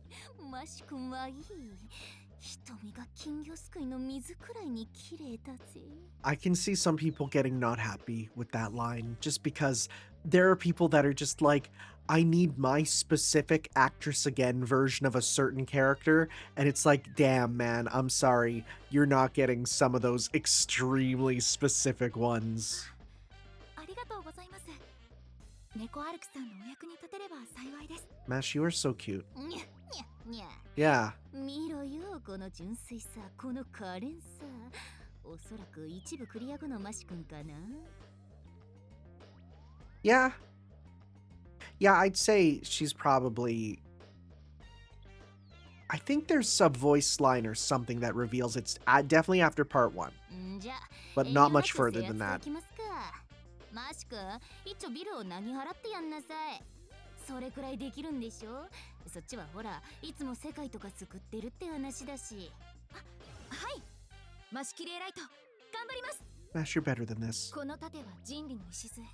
マシ君はいい。瞳が金魚すくいの水くらいに綺麗だぜ。 I can see some people getting not happy with that line just because there are people that are just like, I need my specific actress again version of a certain character, and it's like, damn man, I'm sorry, you're not getting some of those extremely specific ones. ありがとうございます。猫アルクさんのお役に立てれば幸いです。 Mash, you are so cute. にゃにゃにゃ。 Yeah. 見ろよこの純粋さ、この可憐さ。おそらく一部クリア後のマシ君かな。 Yeah. Yeah, I'd say she's probably... I think there's some voice line or something that reveals it's definitely after part 1. じゃあ But not much further than that. マシ君、一応ビルをなぎ払ってやんなさい。それくらいできるんでしょ。そっちはほら、いつも世界とか救ってるって話だし。はい。マシキレイライト、頑張ります。 Mash, you're better than this. この盾は人類の礎。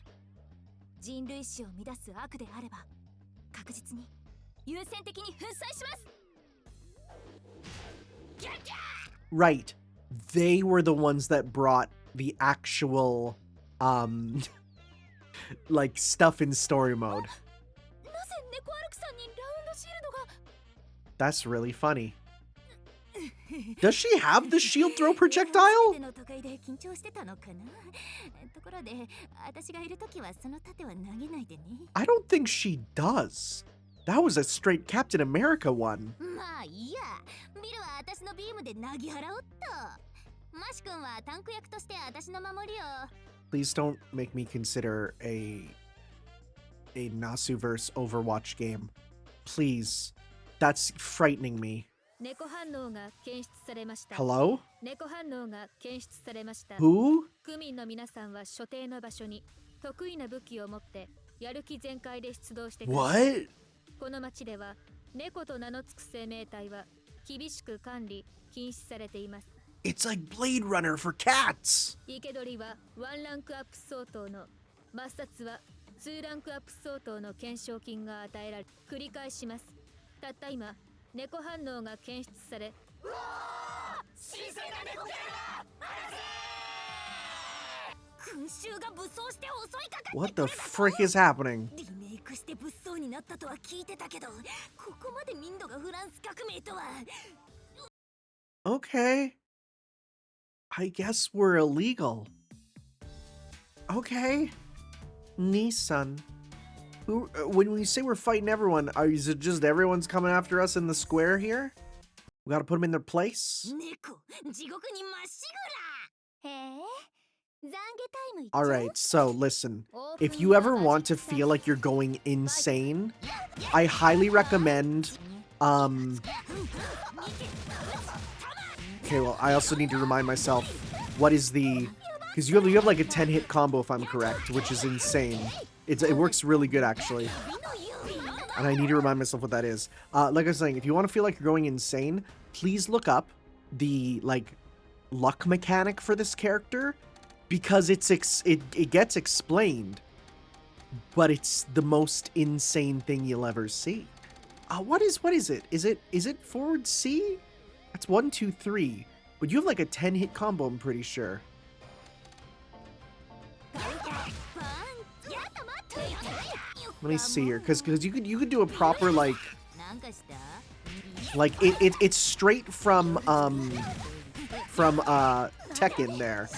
人類史を乱す悪であれば、確実に優先的に粉砕します。 Right. They were the ones that brought the actual, like, stuff in story mode. なぜネコアルクさんにラウンドシールドが。 That's really funny. Does she have the shield throw projectile? の都会で緊張してたのかな。ところで、私がいるときはその盾は投げないでね。 I don't think she does. That was a straight Captain America one. まあいいや。ビルは私のビームで投げ払おうっと。マシ君はタンク役として私の守りを。 Please don't make me consider a Nasuverse Overwatch game. Please. That's frightening me. 猫反応が検出されました。 Hello? 猫反応が検出されました。 Who? 区民の皆さんは所定の場所に得意な武器を持ってやる気全開で出動してください。 What? この町では猫と名の付く生命体は厳しく管理禁止されています。 It's like Blade Runner for cats. 生け捕りは1ランクアップ相当の、抹殺は2ランクアップ相当の懸賞金が与えられ、繰り返します。たった今猫反応が検出され、うわー！神聖な猫キャラだ！群衆が武装して襲いかかってくる。 What the frick is happening? リメイクして物騒になったとは聞いてたけど、ここまで民度がフランス革命とは。 Okay. I guess we're illegal. Okay. Nissan. Who, when we say we're fighting everyone, is it just everyone's coming after us in the square here? We gotta put them in their place? 猫、地獄にまっしぐら。へえ。懺悔タイムいっちゃう。 Alright, so listen. If you ever want to feel like you're going insane, I highly recommend, okay, well, I also need to remind myself, what is the... Because you have like a 10-hit combo, if I'm correct, which is insane. It works really good, actually. And I need to remind myself what that is. Like I was saying, if you want to feel like you're going insane, please look up the, like, luck mechanic for this character. Because it gets explained. But it's the most insane thing you'll ever see. What is it? Is it forward C? That's 1, 2, 3. But you have like a 10-hit combo, I'm pretty sure. Let me see here, because you could do a proper like it's straight from Tekken there.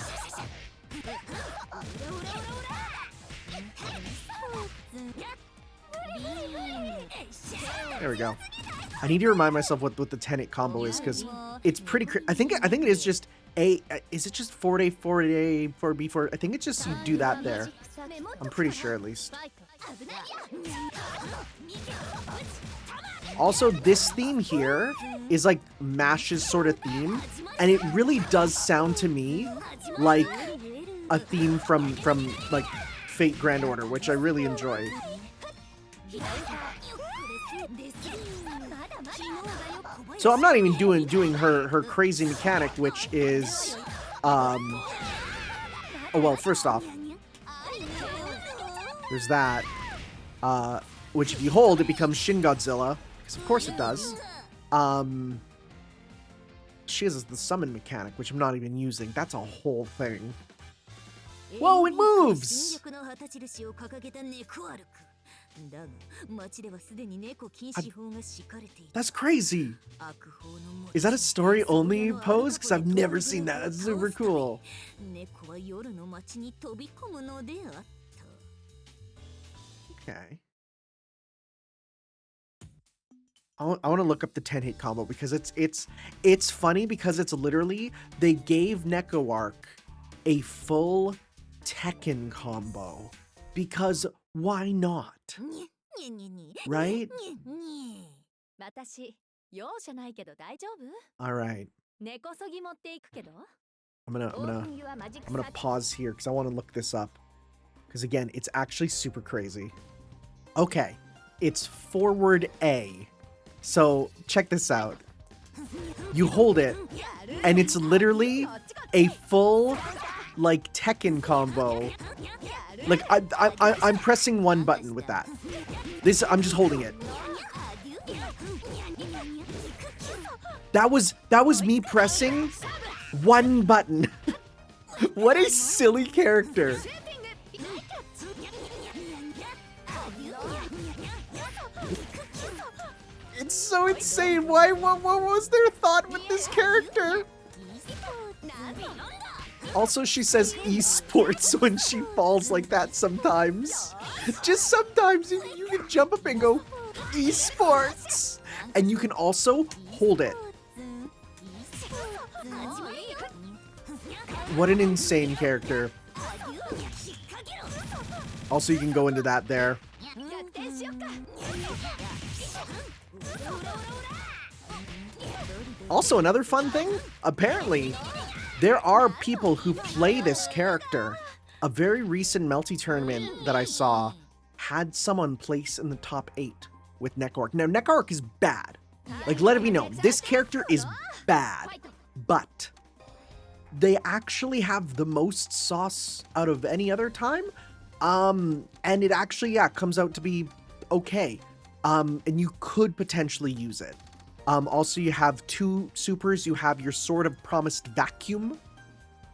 There we go. I need to remind myself what the 10-hit combo is, because it's pretty. I think it is just a. Is it just 4A, 4A, 4B, 4? I think it's just you do that there. I'm pretty sure, at least. Also, this theme here is like Mash's sort of theme, and it really does sound to me like a theme from like Fate Grand Order, which I really enjoy. So I'm not even doing her crazy mechanic, which is Oh, well, first off, there's that. Which if you hold, it becomes Shin Godzilla. Because of course it does. She has the summon mechanic, which I'm not even using. That's a whole thing. Whoa, it moves! That's crazy! Is that a story-only pose? Because I've never seen that. That's super cool. Okay. I want to look up the 10-hit combo because it's funny because it's literally they gave Neco-Arc a full Tekken combo because why not? Right? All right. I'm gonna pause here because I want to look this up because again, it's actually super crazy. Okay, it's forward A. So check this out. You hold it, and it's literally a full, like, Tekken combo. Like I'm pressing one button with that. I'm just holding it. That was me pressing one button. What a silly character. It's so insane. Why? What was their thought with this character? Also, she says esports when she falls like that sometimes. Just sometimes you can jump up and go esports. And you can also hold it. What an insane character. Also, you can go into that there. Also, another fun thing, apparently, there are people who play this character. A very recent Melty tournament that I saw had someone place in the top 8 with Neco-Arc. Now, Neco-Arc is bad. Like, let it be known, this character is bad, but they actually have the most sauce out of any other time. And it actually, yeah, comes out to be okay. And you could potentially use it. Also, you have 2 supers. You have your Sword of Promised Vacuum,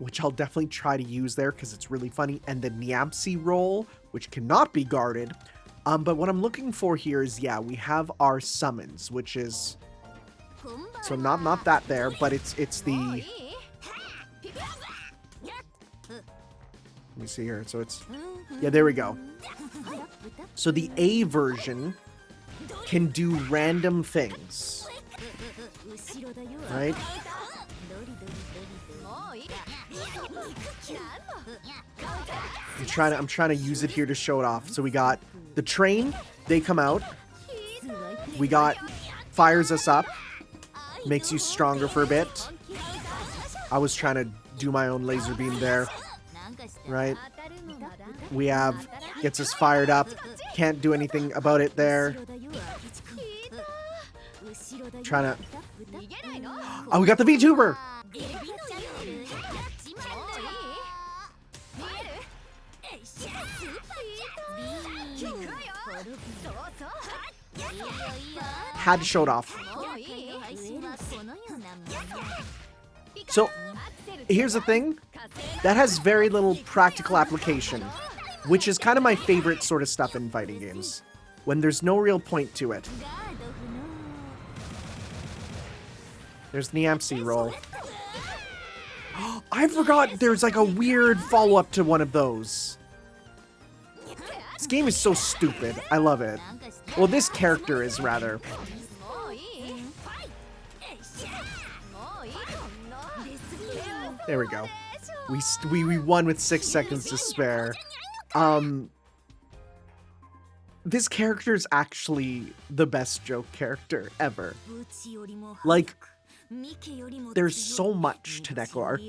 which I'll definitely try to use there because it's really funny. And the Niamsi roll, which cannot be guarded. But what I'm looking for here is, yeah, we have our summons, which is... So not that there, but it's the... Let me see here. So it's... Yeah, there we go. So the A version can do random things. Right? I'm trying to use it here to show it off. So we got the train, they come out. We got fires us up, makes you stronger for a bit. I was trying to do my own laser beam there. Right? We have gets us fired up. Can't do anything about it there. Trying to... Oh, we got the VTuber! Had to show it off. So, here's the thing. That has very little practical application, which is kind of my favorite sort of stuff in fighting games, when there's no real point to it. There's the Niamsi roll. I forgot there's like a weird follow-up to one of those. This game is so stupid. I love it. Well, this character is rather. There we go. We won with 6 seconds to spare. This character is actually the best joke character ever. Like, there's so much to Neco-Arc.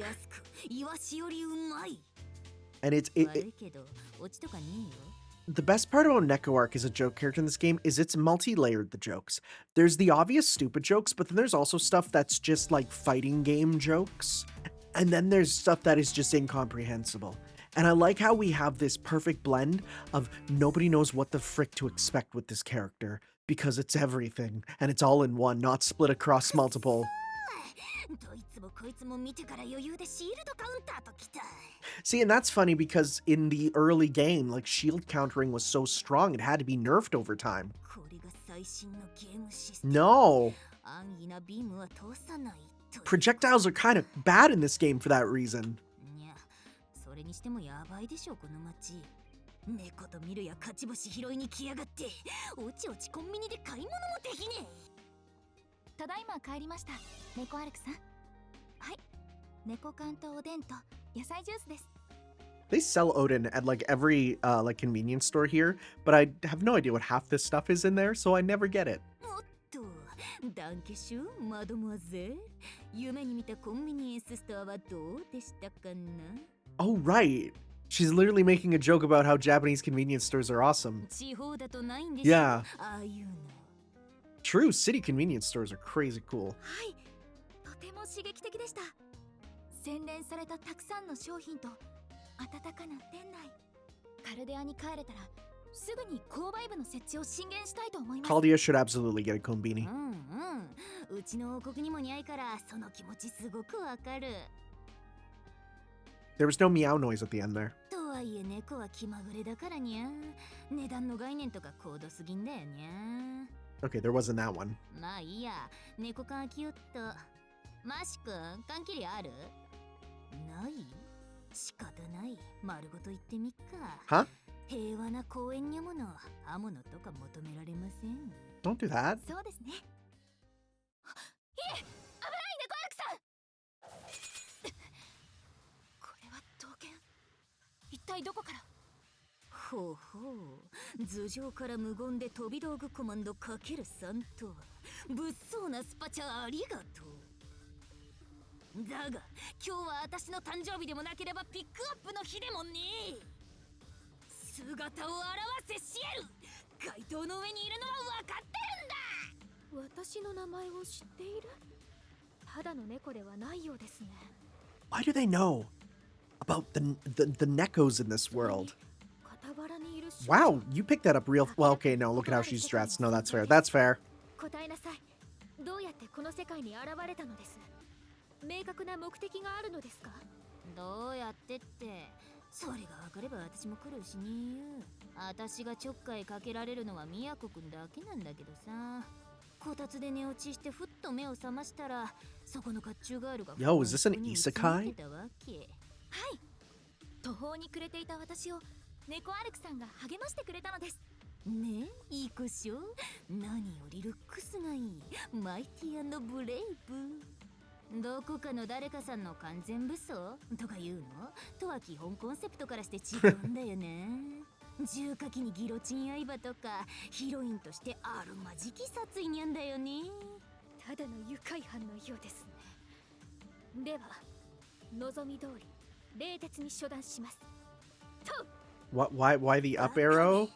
And the best part about Neco-Arc as a joke character in this game is it's multi-layered, the jokes. There's the obvious stupid jokes, but then there's also stuff that's just like fighting game jokes. and then there's stuff that is just incomprehensible. And I like how we have this perfect blend of nobody knows what the frick to expect with this character because it's everything and it's all in one, not split across multiple. See, and that's funny because in the early game, like, shield countering was so strong it had to be nerfed over time. No. Projectiles are kind of bad in this game for that reason. They sell Odin at like every like convenience store here, but I have no idea what half this stuff is in there, so I never get it. Oh, right. She's literally making a joke about how Japanese convenience stores are awesome. Yeah. True, city convenience stores are crazy cool. Claudia should absolutely get a kombini. There was no meow noise at the end there. Okay, there wasn't that one. Huh? Don't do that. Why do they know about the Necos in this world? Wow, you picked that up real well. Okay, no, look at how she's dressed. No, that's fair. That's fair. Yo, is this an isekai? What? Why the up arrow?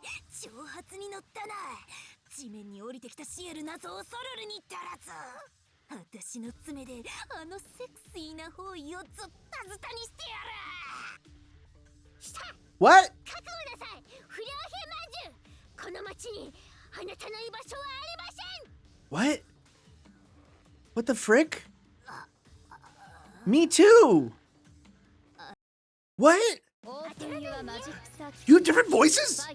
What? What? What the frick? Me too! What? You have different voices?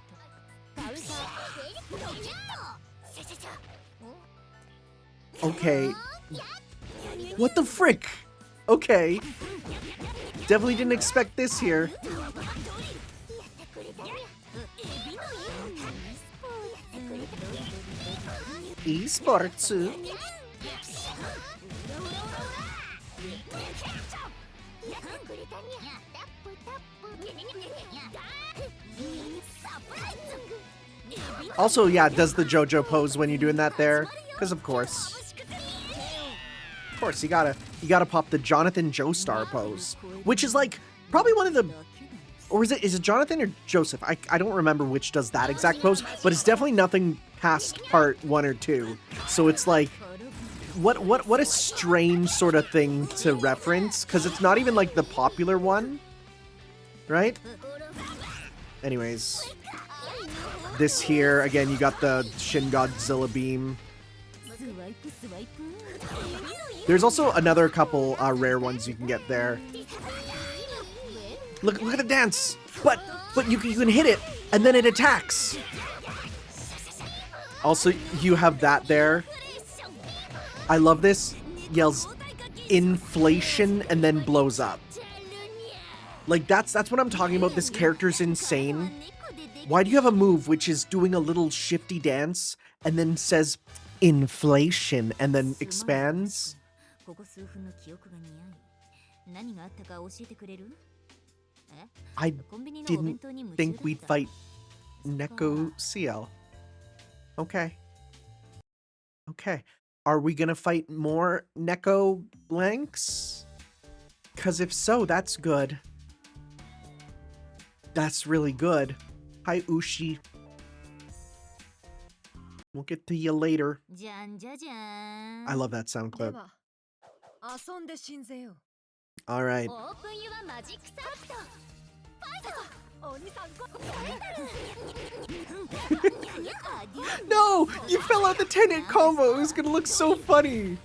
Okay. What the frick? Okay. Definitely didn't expect this here. Esports. Also, yeah, does the JoJo pose when you're doing that there? Because of course. Of course, you gotta pop the Jonathan Joestar pose. Which is like, probably one of the... Or is it Jonathan or Joseph? I don't remember which does that exact pose, but it's definitely nothing past part 1 or 2. So it's like what a strange sort of thing to reference, because it's not even like the popular one, right? Anyways, this here again, you got the Shin Godzilla beam. There's also another couple rare ones you can get there. Look at the dance, but you can hit it and then it attacks. Also, you have that there. I love this. Yells inflation and then blows up. Like that's what I'm talking about. This character's insane. Why do you have a move which is doing a little shifty dance and then says inflation and then expands? I didn't think we'd fight Neco-CL. Okay. Okay. Are we gonna fight more Neco blanks? Because if so, that's good. That's really good. Hi, Ushi. We'll get to you later. I love that sound clip. All right. No! You fell out the 10-hit combo! It was gonna look so funny!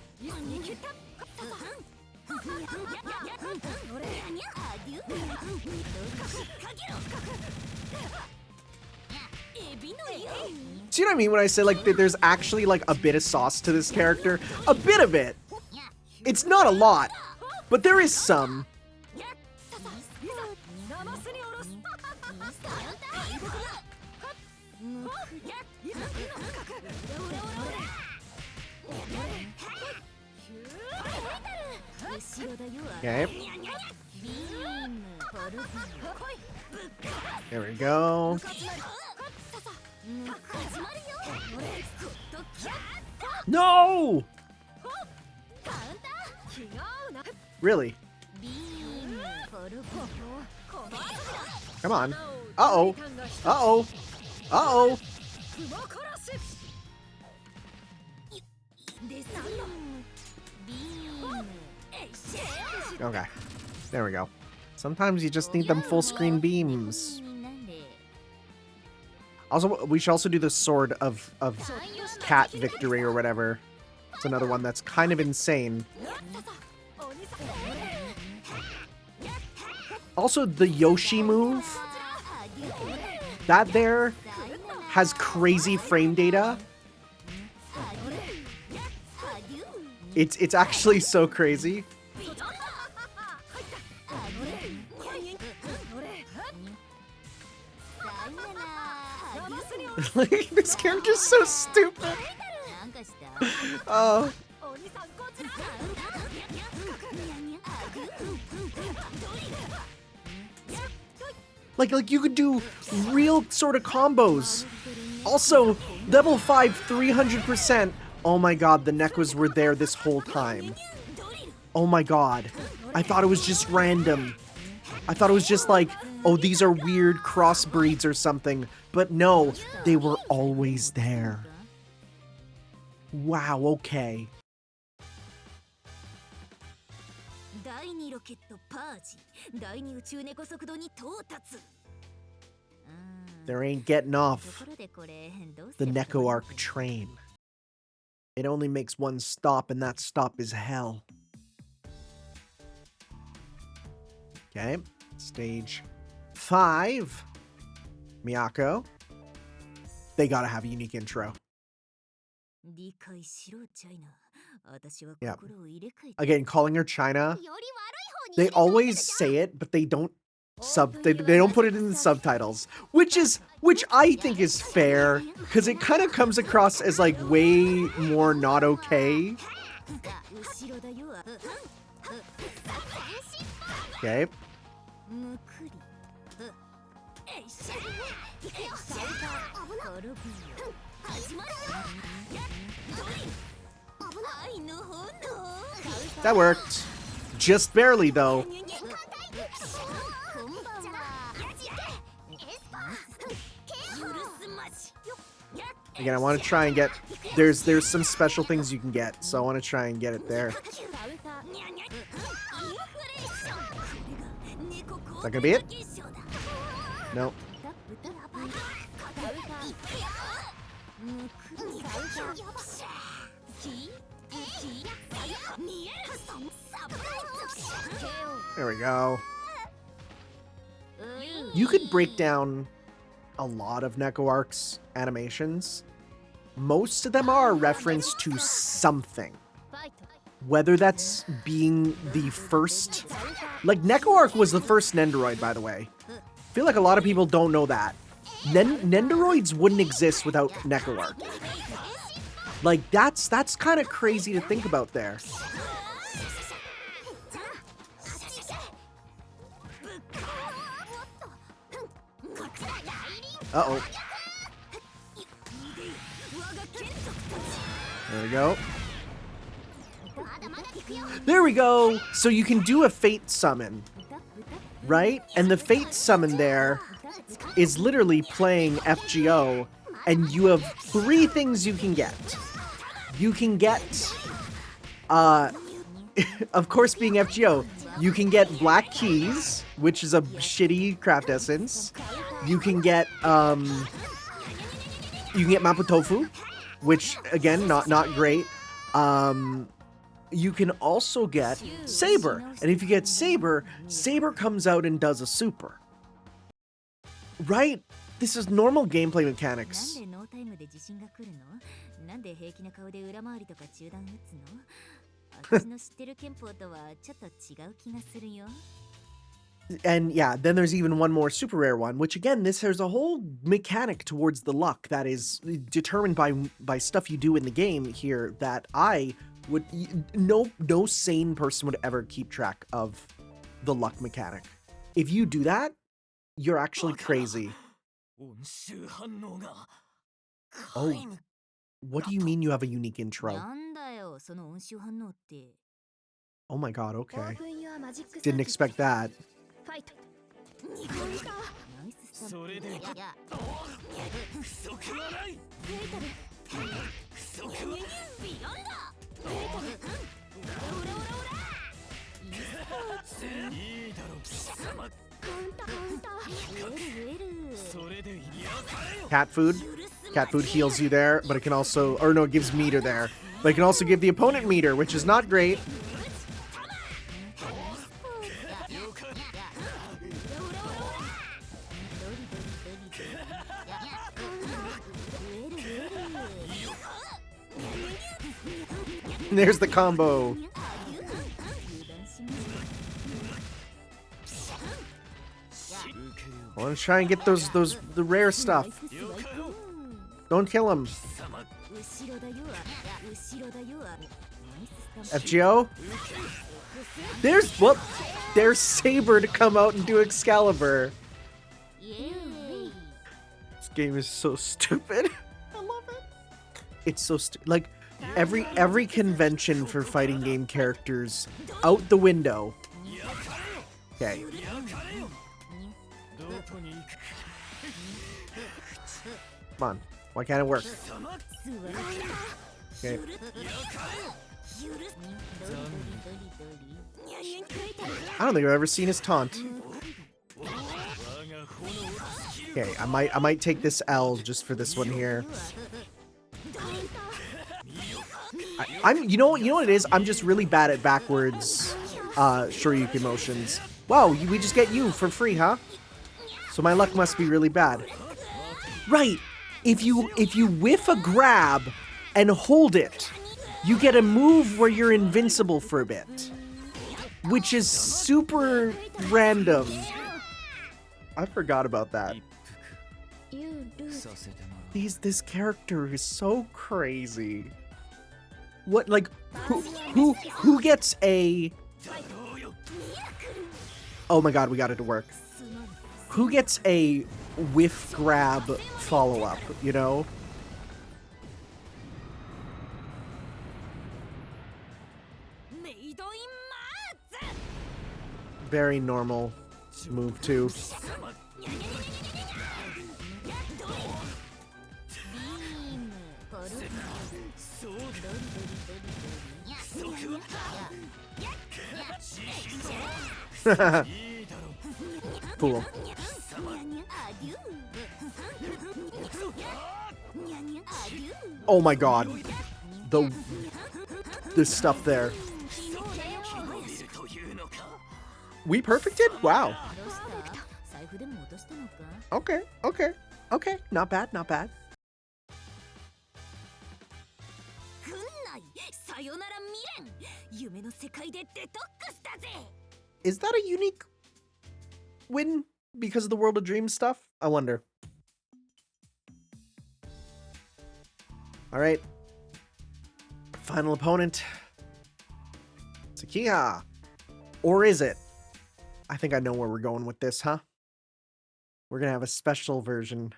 Do you know what I mean when I say like there's actually like a bit of sauce to this character? A bit of it! It's not a lot, but there is some. Okay. There we go. No! Really? Come on. Uh-oh. Uh-oh. Uh-oh. Okay. There we go. Sometimes you just need them full screen beams. Also, we should also do the Sword of Cat Victory or whatever. It's another one that's kind of insane. Also, the Yoshi move, that there has crazy frame data. It's actually so crazy. Like, this character's so stupid. Oh. Like you could do real sort of combos. Also, level 5, 300%. Oh my god, the Necos were there this whole time. Oh my god. I thought it was just random. I thought it was just like, oh, these are weird crossbreeds or something. But no, they were always there. Wow, okay. There ain't getting off the Neco-Arc train. It only makes one stop, and that stop is hell. Okay, stage 5. Miyako. They gotta have a unique intro. Yeah. Again, calling her China. They always say it, but they don't they don't put it in the subtitles, which I think is fair, because it kind of comes across as like way more not okay. Okay. That worked. Just barely, though. Again, I want to try and get... There's some special things you can get, so I want to try and get it there. Is that gonna be it? Nope. There we go. You could break down a lot of Neco-Arc's animations. Most of them are a reference to something. Whether that's being the first... Like, Neco-Arc was the first Nendoroid, by the way. I feel like a lot of people don't know that. Nendoroids wouldn't exist without Neco-Arc. Like, that's kind of crazy to think about there. Uh-oh. There we go. There we go! So you can do a Fate Summon, right? And the Fate Summon there is literally playing FGO, and you have 3 things you can get. You can get, of course being FGO, you can get Black Keys, which is a shitty craft essence. You can get Mapo Tofu, which again, not great. You can also get Saber, and if you get Saber, Saber comes out and does a super. Right? This is normal gameplay mechanics. And yeah, then there's even one more super rare one, which again, there's a whole mechanic towards the luck that is determined by stuff you do in the game here that no sane person would ever keep track of the luck mechanic. If you do that, you're actually crazy. Oh, what do you mean you have a unique intro? Oh my god, okay. Didn't expect that. Cat food. Cat food heals you there, but it can also... Or no, it gives meter there. But it can also give the opponent meter, which is not great. There's the combo. I want to try and get the rare stuff. Don't kill him. FGO? There's Saber to come out and do Excalibur. This game is so stupid. I love it. It's so stupid. Like, every convention for fighting game characters out the window. Okay. Come on. Why can't it work? Okay. I don't think I've ever seen his taunt. Okay, I might take this L just for this one here. You know what it is? I'm just really bad at backwards Shoryuken motions. Wow, we just get you for free, huh? So my luck must be really bad. Right. If you whiff a grab and hold it, you get a move where you're invincible for a bit, which is super random. I forgot about that. This character is so crazy. What, like, who gets a... Oh my god, we got it to work. Who gets a whiff grab follow-up, you know? Very normal move, too. Cool. Oh my god. The stuff there. We perfected? Wow. Okay, okay, okay. Not bad, not bad. Is that a unique win because of the World of Dreams stuff? I wonder. All right. Final opponent. Tsukihime. Or is it? I think I know where we're going with this, huh? We're gonna have a special version.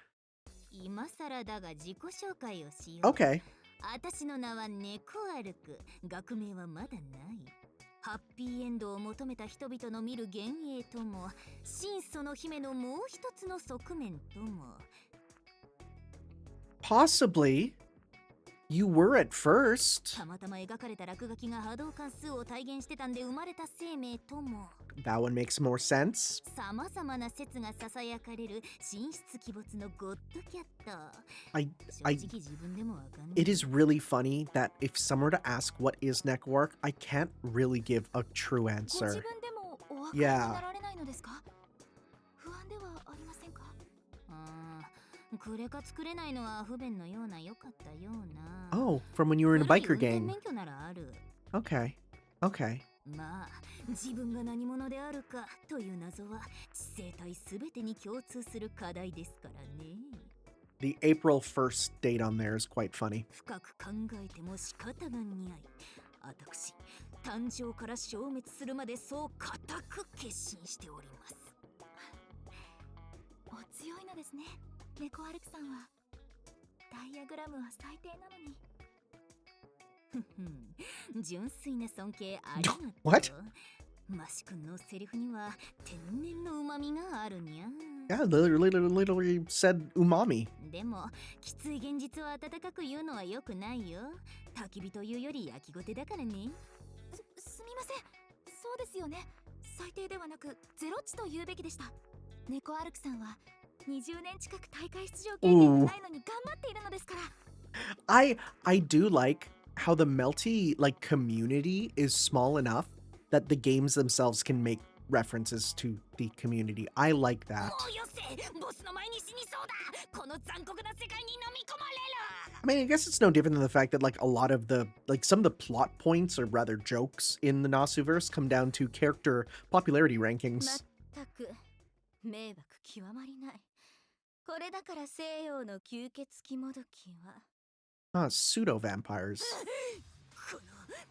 Okay. 私の名はネコアルク。学名はまだない。ハッピーエンドを求めた人々の見る幻影とも、真祖の姫のもう一つの側面とも。Possibly. You were at first. たまたま描かれた落書きが波動関数を体現してたんで生まれた生命とも。That one makes more sense. さまざまな説がささやかれる神出鬼没のゴッドキャット。It is really funny that if someone were to ask what is Neco-Arc, I can't really give a true answer. Yeah. クレカ作れないのは不便のような良かったような。Oh, from when you were in a biker gang. 免許ならある。Okay. Okay. まあ、自分が何者であるかという謎は知性体すべてに共通する課題ですからね。The April 1st date on there is quite funny. 深く考えても仕方がにゃい。私、誕生から消滅するまでそう固く決心しております。お強いのですね。ネコアルクさんはダイアグラムは最低なのに。純粋な尊敬ありがとう。What? マシ君のセリフには天然の旨味があるにゃ。Yeah, literally said umami. でもきつい現実を温かく言うのは良くないよ。焚き火というより焼きごてだからね。すみません。そうですよね。最低ではなくゼロ値と言うべきでした。ネコアルクさんは20年近く大会出場経験がないのに頑張っているのですから。I do like how the Melty community is small enough that the games themselves can make references to the community. I like that. I mean, I guess it's no different than the fact that a lot of the some of the plot points or rather jokes in the Nasuverse come down to character popularity rankings. 迷惑極まりない。これだから西洋の吸血鬼もどきは。Pseudo vampires. こ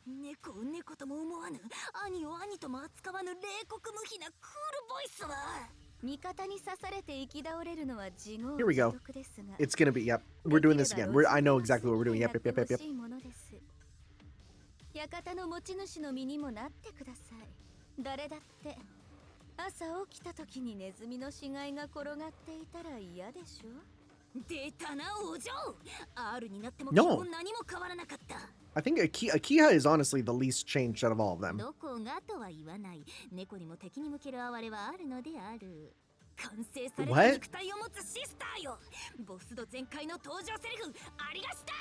の猫を猫とも思わぬ、兄を兄とも扱わぬ冷酷無比なクールボイスは。味方に刺されて生き倒れるのは自業自得ですが。Here we go. It's gonna be, yep. We're doing this again. I know exactly what we're doing. Yep. 館の持ち主の身にもなってください。誰だって。朝起きた時にネズミの死骸が転がっていたら嫌でしょ。出たなお嬢。R になっても基本何も変わらなかった。I think Akiha is honestly the least changed out of all of them. どこがとは言わない。猫にも敵に向ける哀れはあるのである。完成された肉体を持つシスターよ。ボス度全開の登場セリフありがした。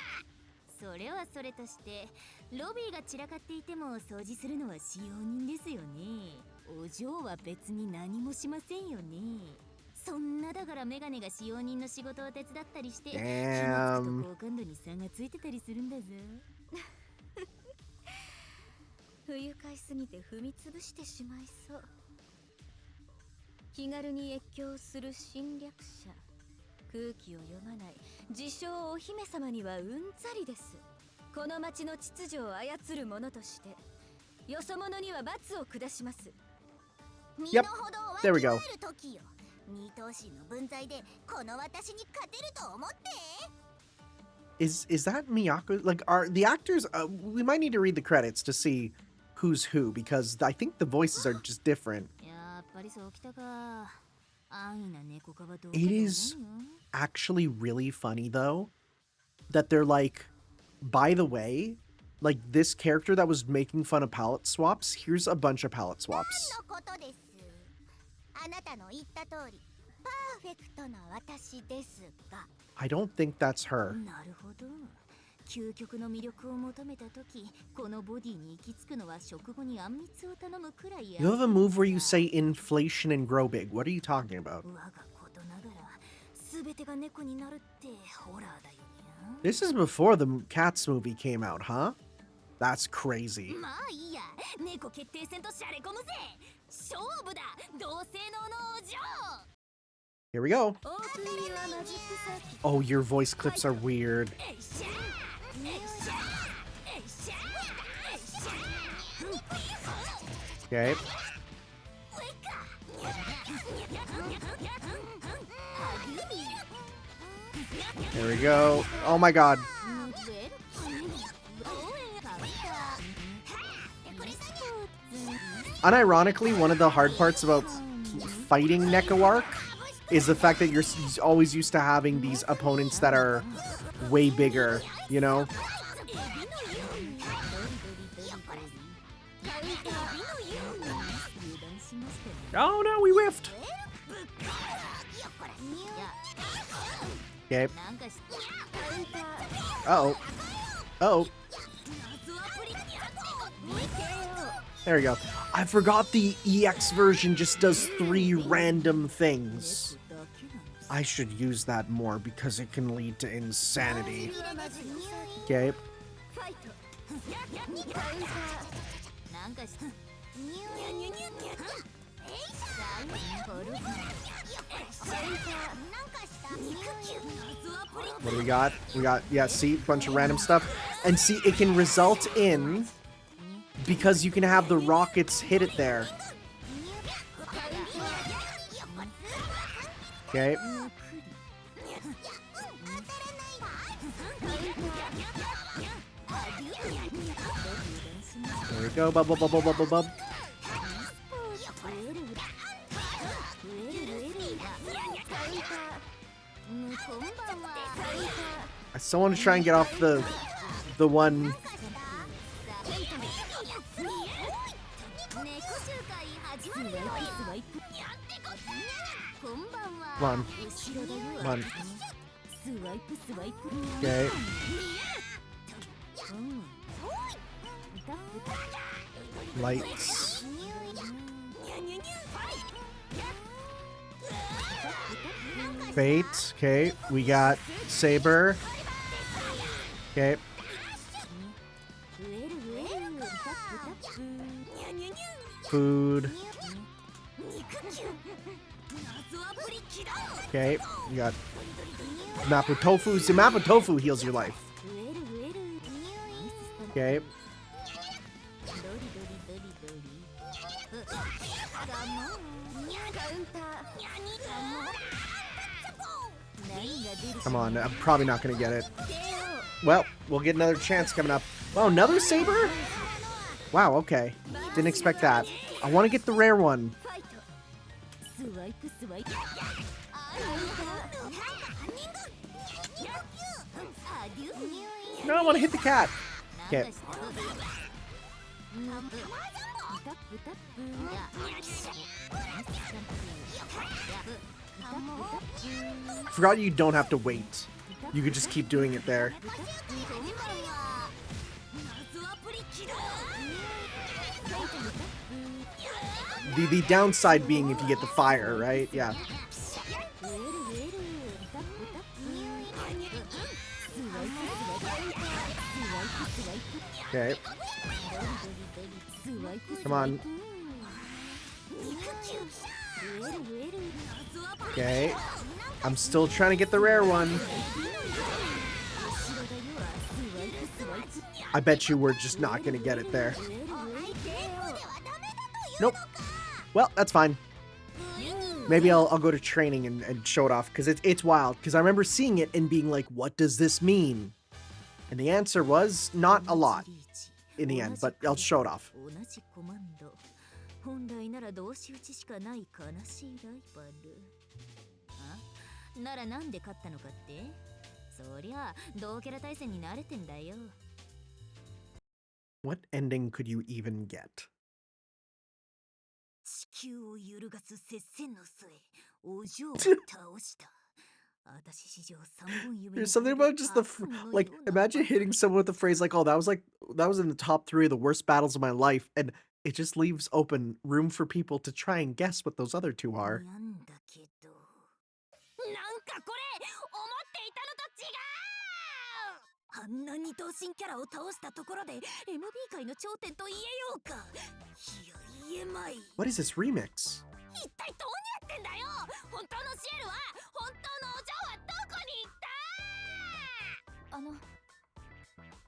それはそれとしてロビーが散らかっていても掃除するのは使用人ですよね。お嬢は別に何もしませんよね。そんなだからメガネが使用人の仕事を手伝ったりして、気がつくと好感度に差がついてたりするんだぞ。不愉快すぎて踏みつぶしてしまいそう。気軽に越境する侵略者。空気を読まない自称お姫様にはうんざりです。この町の秩序を操る者としてよそ者には罰を下します。Yep. There we go. 二等身の分際でこの私に勝てると思って。Is that Miyako? Are the actors? We might need to read the credits to see who's who because I think the voices are just different. It is actually really funny though that they're like by the way, like this character that was making fun of palette swaps, here's a bunch of palette swaps. あなたの言った通り、パーフェクトな私ですが。 I don't think that's her. なるほど。究極の魅力を求めたとき、このボディに行き着くのは食後にあんみつを頼むくらいや。 You have a move where you say inflation and grow big. What are you talking about? 我がことながら、すべてが猫になるってホラーだよね。 This is before the Cats movie came out, huh? That's crazy. まあいいや、猫決定戦とシャレ込むぜ。勝負だ、同性能のお嬢。 Here we go. Oh, your voice clips are weird. Okay. There we go. Oh my god. Unironically, one of the hard parts about fighting Neco-Arc is the fact that you're always used to having these opponents that are way bigger, you know? Oh no, we whiffed! Okay. Uh-oh. Uh-oh. There we go. I forgot the EX version just does 3 random things. I should use that more because it can lead to insanity. Okay. What do we got? We got, yeah, see, bunch of random stuff. And see, it can result in, because you can have the rockets hit it there. Okay. There we go. Bub, bub, bub, bub, bub, bub, bub. I still want to try and get off the one. Come on. Come on. Okay. Lights. Fate. Okay. We got Saber. Okay. Food. Okay, you got map with tofu. The map with tofu heals your life. Okay. Come on, I'm probably not gonna get it. Well, we'll get another chance coming up. Oh, another Saber? Wow, okay. Didn't expect that. I want to get the rare one. No, I want to hit the cat. Okay. Forgot you don't have to wait. You could just keep doing it there. The downside being if you get the fire, right? Yeah. Okay. Come on. Okay. I'm still trying to get the rare one. I bet you we're just not going to get it there. Nope. Well, that's fine. Maybe I'll go to training and show it off, because it's wild. Because I remember seeing it and being like, what does this mean? And the answer was not a lot in the end, but I'll show it off. 本来なら同士討ちしかない悲しいライバル。あ？ならなんで勝ったのかって？そりゃ同キャラ対戦に慣れてんだよ。 What ending could you even get? 地球を揺るがす接戦の末、お嬢を倒した。 There's something about just like, imagine hitting someone with the phrase like, oh, that was in the top 3 of the worst battles of my life, and it just leaves open room for people to try and guess what those other two are. あんな二等身キャラを倒したところで MB 界の頂点と言えようか。いや言えまい。 What is this remix? 一体どうやってんだよ。本当のシエルは本当のお嬢はどこに行った。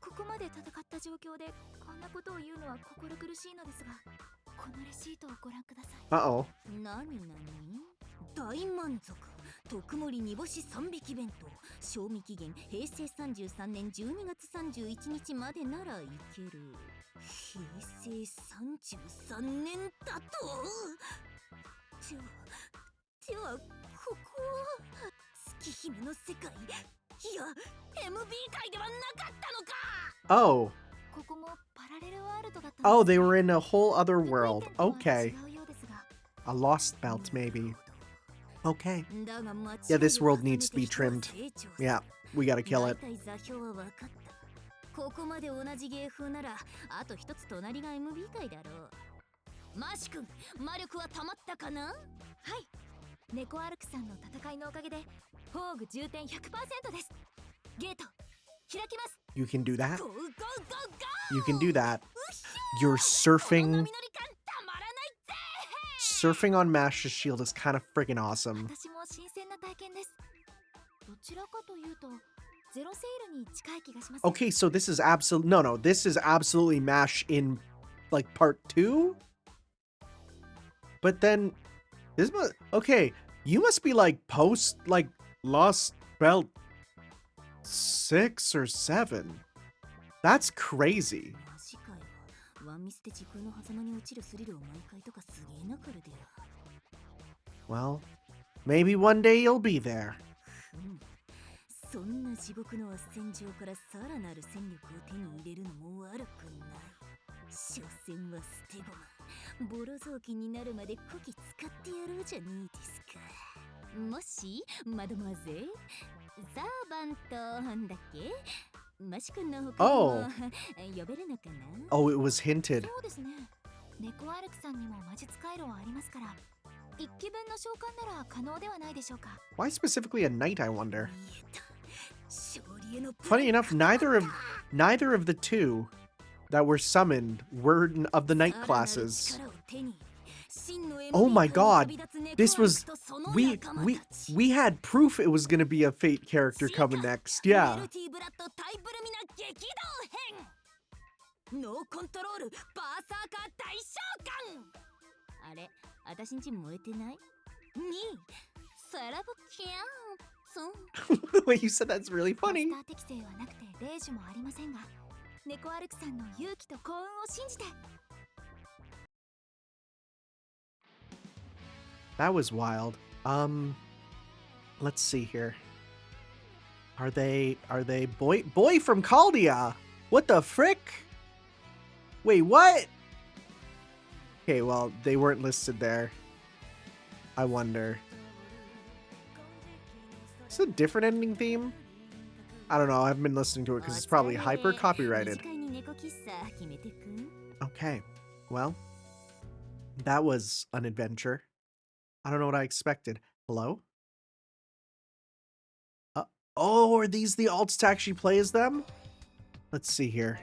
ここまで戦った状況でこんなことを言うのは心苦しいのですが、このレシートをご覧ください。Uh-oh. 何大満足。特盛り煮干し3匹弁当。賞味期限平成33年12月31日までならいける。平成33年だと。ではここは月姫の世界。いや MB 界ではなかったのか。 Oh. ここもパラレルワールドだった。 Oh, they were in a whole other world. Okay. A lost belt, maybe. Okay. Yeah, this world needs to be trimmed. Yeah, we gotta kill it. ここまで同じ芸風なら、あと一つ隣が MB 界だろう。マシ君、魔力は溜まったかな？はい。ネコアルクさんの戦いのおかげで、フォーグ重点 100% です。ゲート、開きます。 You can do that? Go, go, go, go! You can do that. You're surfing. Surfing on Mash's shield is kind of friggin' awesome. Okay, so this is this is absolutely Mash in like part 2? But then okay, you must be like post like Lost Belt 6 or 7. That's crazy. Well, maybe one day you'll be there. そんな地獄の斡旋状からさらなる戦力を手に入れるのも悪くない。所詮は捨て駒。ボロ雑巾になるまでこき使ってやろうじゃねえですか。もし、マドモアゼ、ザーバントなんだっけ？マシ君の他にも呼べるのかな？ Oh, it was hinted. そうですね。ネコアルクさんにも魔術回路はありますから、一気分の召喚なら可能ではないでしょうか。 Why specifically a knight, I wonder? Funny enough, neither of the two that were summoned were of the knight classes. Oh my god, this was we had proof it was gonna be a Fate character coming next. Yeah. The way you said that's really funny. That was wild. Let's see here. Are they boy from Caldia? What the frick? Wait, what? Okay, well, they weren't listed there. I wonder. Is it a different ending theme? I don't know. I haven't been listening to it because it's probably hyper copyrighted. Okay, well, that was an adventure. I don't know what I expected. Hello? Oh, are these the alts to actually play as them? Let's see here.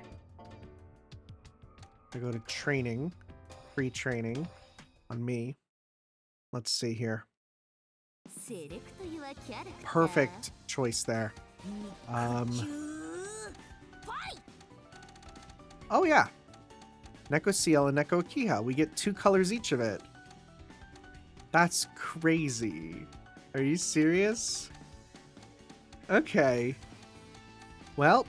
I go to training, free training on me. Let's see here. Perfect choice there. Oh yeah. Neco-Seal and Neco-Kiha. We get 2 colors each of it. That's crazy. Are you serious? Okay. Well.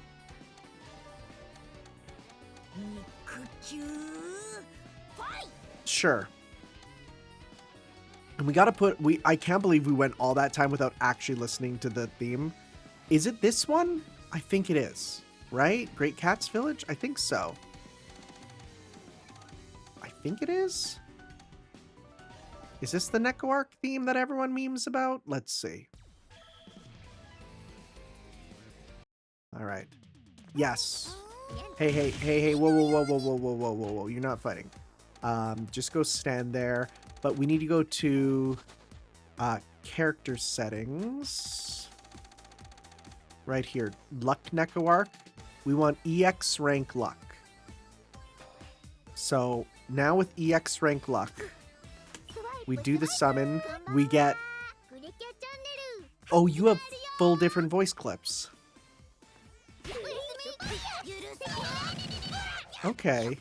Sure. And we gotta I can't believe we went all that time without actually listening to the theme. Is it this one? I think it is, right? Great Cats Village? I think so. I think it is. Is this the Neco-Arc theme that everyone memes about? Let's see. All right. Yes. Hey, whoa. You're not fighting. Just go stand there. But we need to go to character settings. Right here. Luck Neco-Arc. We want EX rank luck. So now with EX rank luck, we do the summon. We get... Oh, you have full different voice clips. Okay.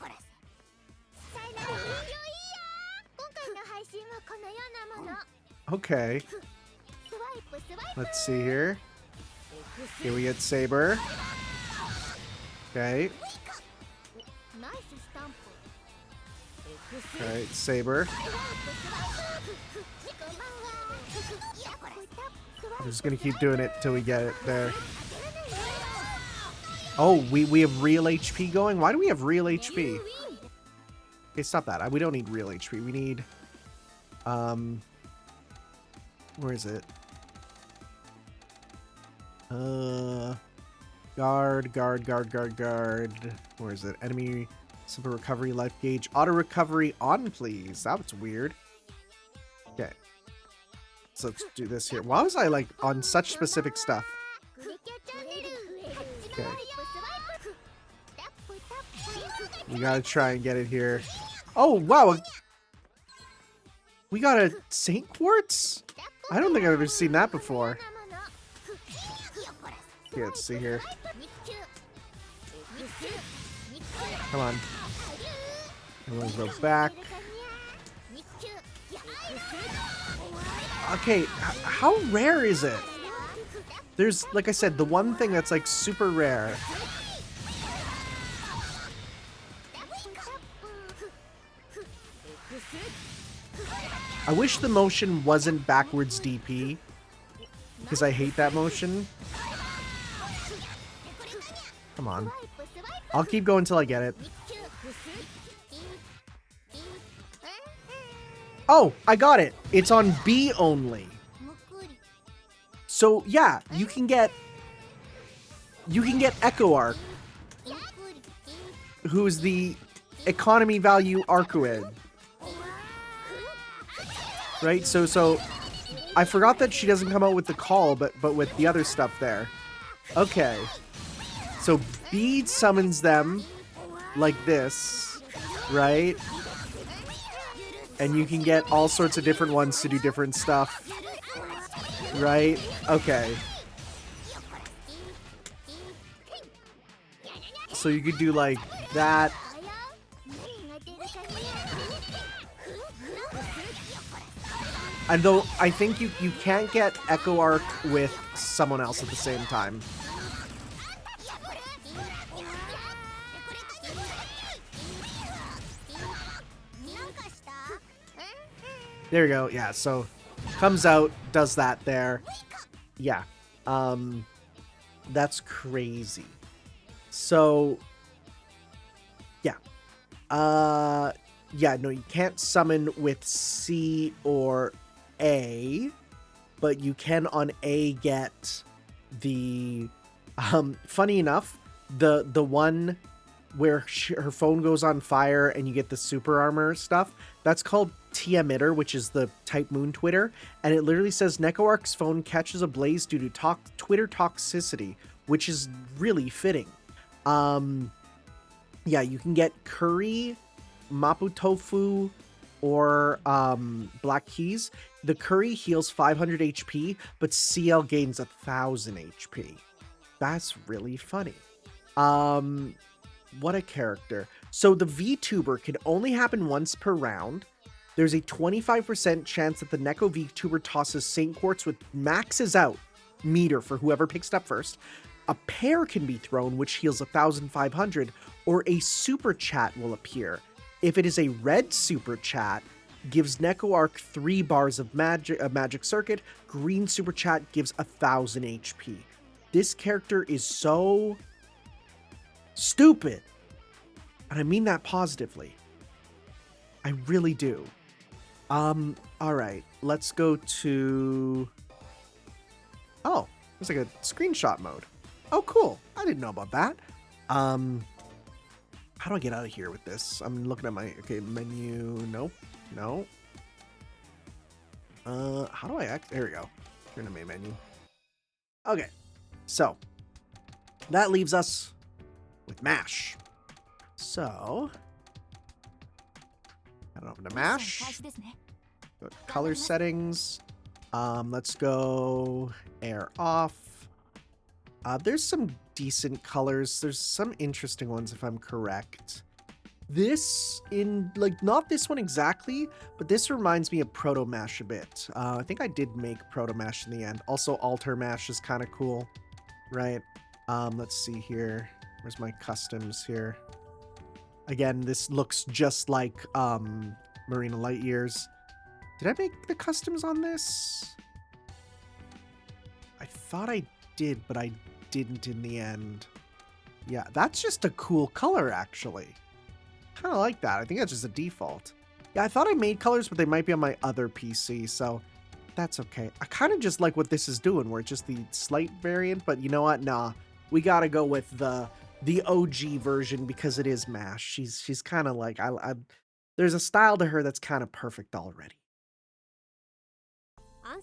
Okay. Let's see here. Here we get Saber. Okay. Alright, Saber. I'm just gonna keep doing it till we get it there. Oh, we have real HP going? Why do we have real HP? Okay, stop that. We don't need real HP. We need... Where is it? Guard. Where is it? Enemy simple recovery life gauge. Auto recovery on, please. That's weird. Okay. So let's do this here. Why was I like on such specific stuff? Okay. We gotta try and get it here. Oh, wow. We got a Saint Quartz? I don't think I've ever seen that before. Okay, let's see here. Come on. Everyone go back. Okay, how rare is it? There's, like I said, the one thing that's like super rare. I wish the motion wasn't backwards DP, because I hate that motion. Come on. I'll keep going until I get it. Oh, I got it. It's on B only. So yeah, you can get Neco-Arc, who's the economy value Arcuid. Right? So I forgot that she doesn't come out with the call, but with the other stuff there. Okay. So B summons them like this, right? And you can get all sorts of different ones to do different stuff. Right? Okay. So you could do like that. And though I think you can't get Neco-Arc with someone else at the same time. There you go. Yeah, so comes out, does that there. Yeah. That's crazy. So yeah. Yeah, no, you can't summon with C or A, but you can on A get the funny enough, the one where her phone goes on fire and you get the super armor stuff, that's called T-emitter, which is the Type Moon Twitter, and it literally says Neco-Arc's phone catches ablaze due to Twitter toxicity, which is really fitting. Yeah, you can get Curry, Mapo Tofu, or Black Keys. The Curry heals 500 HP, but CL gains 1000 HP. That's really funny. What a character. So the VTuber can only happen once per round. There's a 25% chance that the Neco VTuber tosses Saint Quartz, with maxes out meter for whoever picks it up first. A pair can be thrown, which heals 1500, or a super chat will appear. If it is a red super chat, gives Neco-Arc 3 bars of magic circuit. Green super chat gives 1000 HP. this character is so stupid. And I mean that positively. I really do. Alright. Let's go to... Oh, there's like a screenshot mode. Oh, cool. I didn't know about that. How do I get out of here with this? I'm looking at my... Okay, menu. Nope. No. How do I there we go. Turn to main menu. Okay. So, that leaves us with MASH. So, I don't open to MASH. Go to color settings. Let's go air off. There's some decent colors. There's some interesting ones if I'm correct. This not this one exactly, but this reminds me of Proto Mash a bit. I think I did make Proto Mash in the end. Also, Alter Mash is kind of cool, right? Let's see here. Where's my customs here? Again, this looks just like Marina Light Years. Did I make the customs on this? I thought I did, but I didn't in the end. Yeah, that's just a cool color, actually. Kind of like that. I think that's just a default. Yeah, I thought I made colors, but they might be on my other PC, so that's okay. I kind of just like what this is doing, where it's just the slight variant, but you know what? Nah, we gotta go with the OG version because it is MASH. She's kind of like, there's a style to her that's kind of perfect already. I'm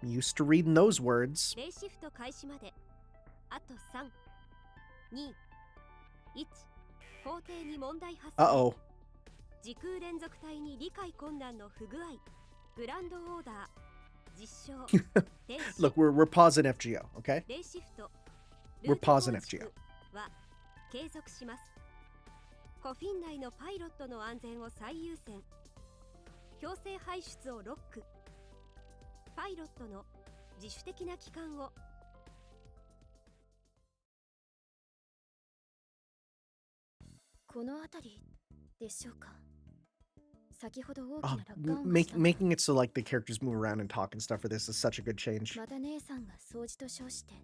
used to reading those words. Uh-oh. Look, we're pausing FGO, okay? We're pausing FGO. コフィン内のパイロットの安全を最優先。強制排出をロック。パイロットの自主的な帰還を。この辺りでしょうか。先ほど大きな落下音がした。Making it so like the characters move around and talk and stuff for this is such a good change. また姉さんが掃除と称して。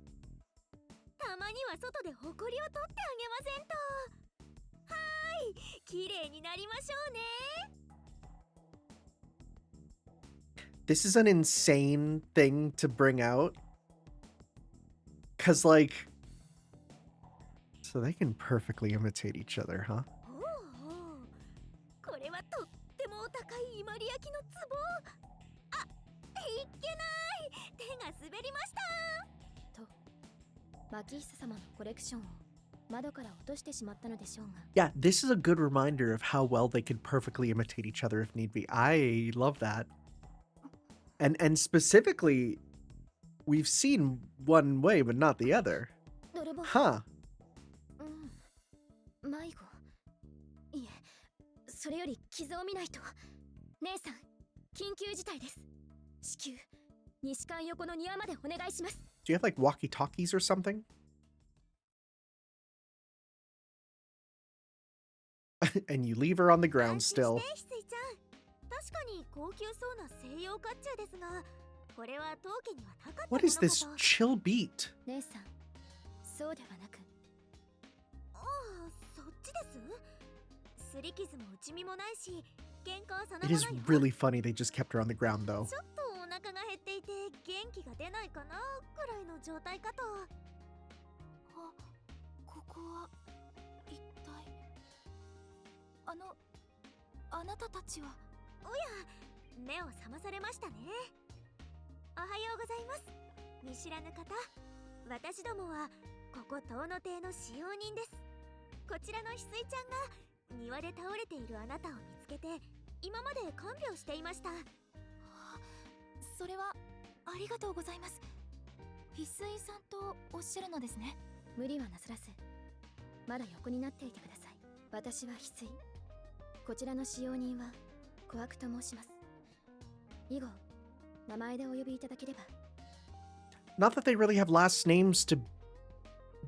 たまには外で埃を取ってあげませんと。 This is an insane thing to bring out. Cause like, so they can perfectly imitate each other, huh? Yeah, this is a good reminder of how well they could perfectly imitate each other if need be. I love that. And specifically, we've seen one way, but not the other. Huh. Do you have like walkie-talkies or something? And you leave her on the ground still. What is this chill beat? It is really funny they just kept her on the ground though. Not that they really have last names to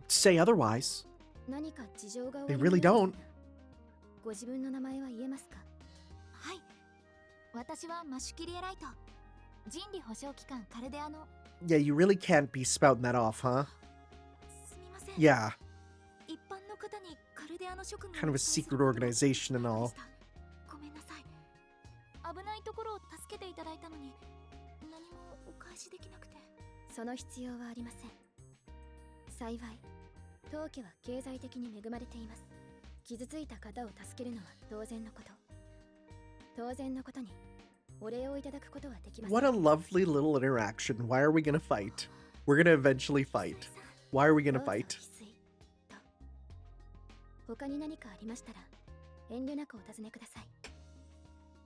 say otherwise. They really don't. 私はマシュキリエライト。人理保証機関カルデアの。Yeah, you really can't be spouting that off, huh? すみません。 Yeah, 一般の方にカルデアの職務を kind of a secret organization and all. ごめんなさい。危ないところを助けていただいたのに何もお返しできなくて。その必要はありません。幸い当家は経済的に恵まれています。傷ついた方を助けるのは当然のこと。当然のことにお礼をいただくことはできません。 What a lovely little interaction. Why are we gonna fight? We're gonna eventually fight. Why are we gonna fight? 他に何かありましたら遠慮なくお尋ねください。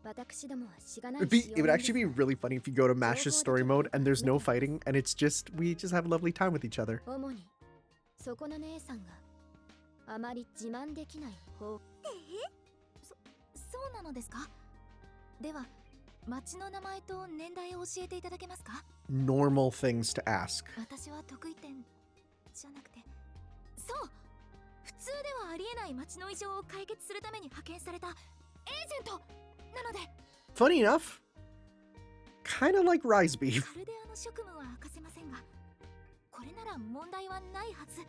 私どもはしがない It would actually be really funny if you go to Mash's story mode and there's no fighting and it's just, we just have a lovely time with each other. 主にそこの姉さんがあまり自慢できない方。そうなのですか。では町の名前と年代を教えていただけますか。 Normal things to ask. 私は得意点じゃなくて、そう普通ではありえない町の異常を解決するために派遣されたエージェントなので。 Funny enough, kind of like Riseby. カルデアの職務は明かせませんが、これなら問題はないはず。なん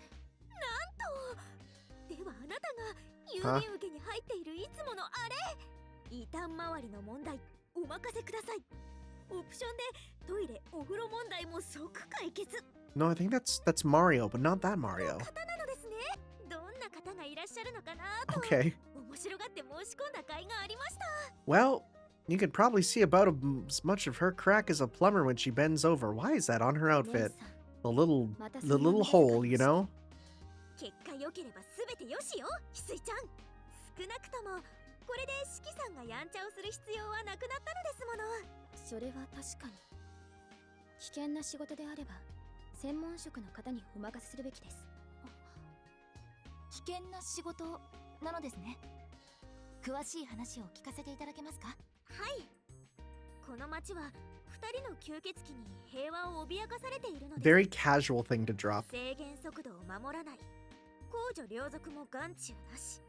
とではあなたが郵便受けに入っているいつものあれ、異端周りの問題お任せください。オプションでトイレお風呂問題も即解決。 No, I think that's Mario, but not that Mario. 方なのですね。どんな方がいらっしゃるのかなと Okay. 面白がって申し込んだ甲斐がありました。 Well, you could probably see about as much of her crack as a plumber when she bends over. Why is that on her outfit? The little hole, you know? 結果良ければ全てよしよ、翡翠ちゃん。少なくともこれで四季さんがやんちゃをする必要はなくなったのですもの。それは確かに危険な仕事であれば専門職の方にお任せするべきです。危険な仕事なのですね。詳しい話を聞かせていただけますか。はい。この町は二人の吸血鬼に平和を脅かされているのです。 Very casual thing to drop. 制限速度を守らない。公序良俗も眼中なし。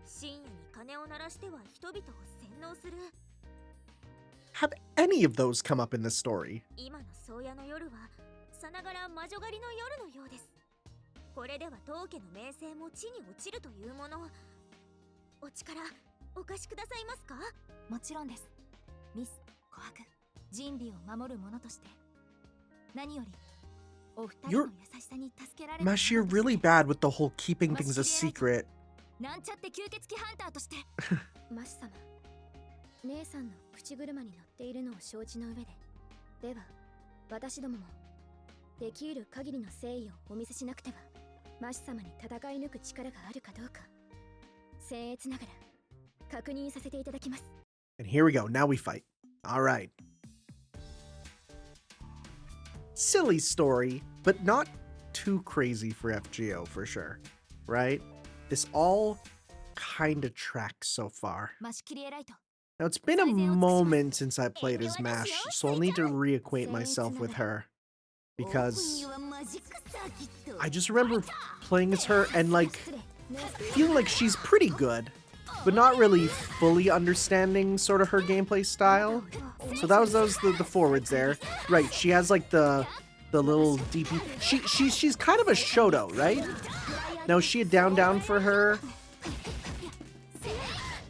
深夜に鐘を鳴らしては人々を洗脳する。 Have any of those come up in the story? 今の宗谷の夜はさながら魔女狩りの夜のようです。これでは当家の名声も地に落ちるというもの。お力お貸しくださいますか。もちろんです。ミス琥珀、人理を守る者として何よりお二人の優しさに助けられた。 Mash, you're really bad with the whole keeping things a secret. なんちゃって吸血鬼ハンターとしてマシ様、姉さんの口車に乗っているのを承知の上で、では私どももできる限りの誠意をお見せしなくてはマシ様に戦い抜く力があるかどうか僭越ながら確認させていただきます。 And here we go. Now we fight. All right. Silly story, but not too crazy for FGO for sure, right? This all kind of tracks so far. マシュキリエライト。 Now, it's been a moment since I played as Mash, so I'll need to reacquaint myself with her. Because I just remember playing as her and like feeling like she's pretty good, but not really fully understanding sort of her gameplay style. So that was the forwards there. Right, she has like the little DP. She's kind of a Shoto, right? Now, is she a down for her?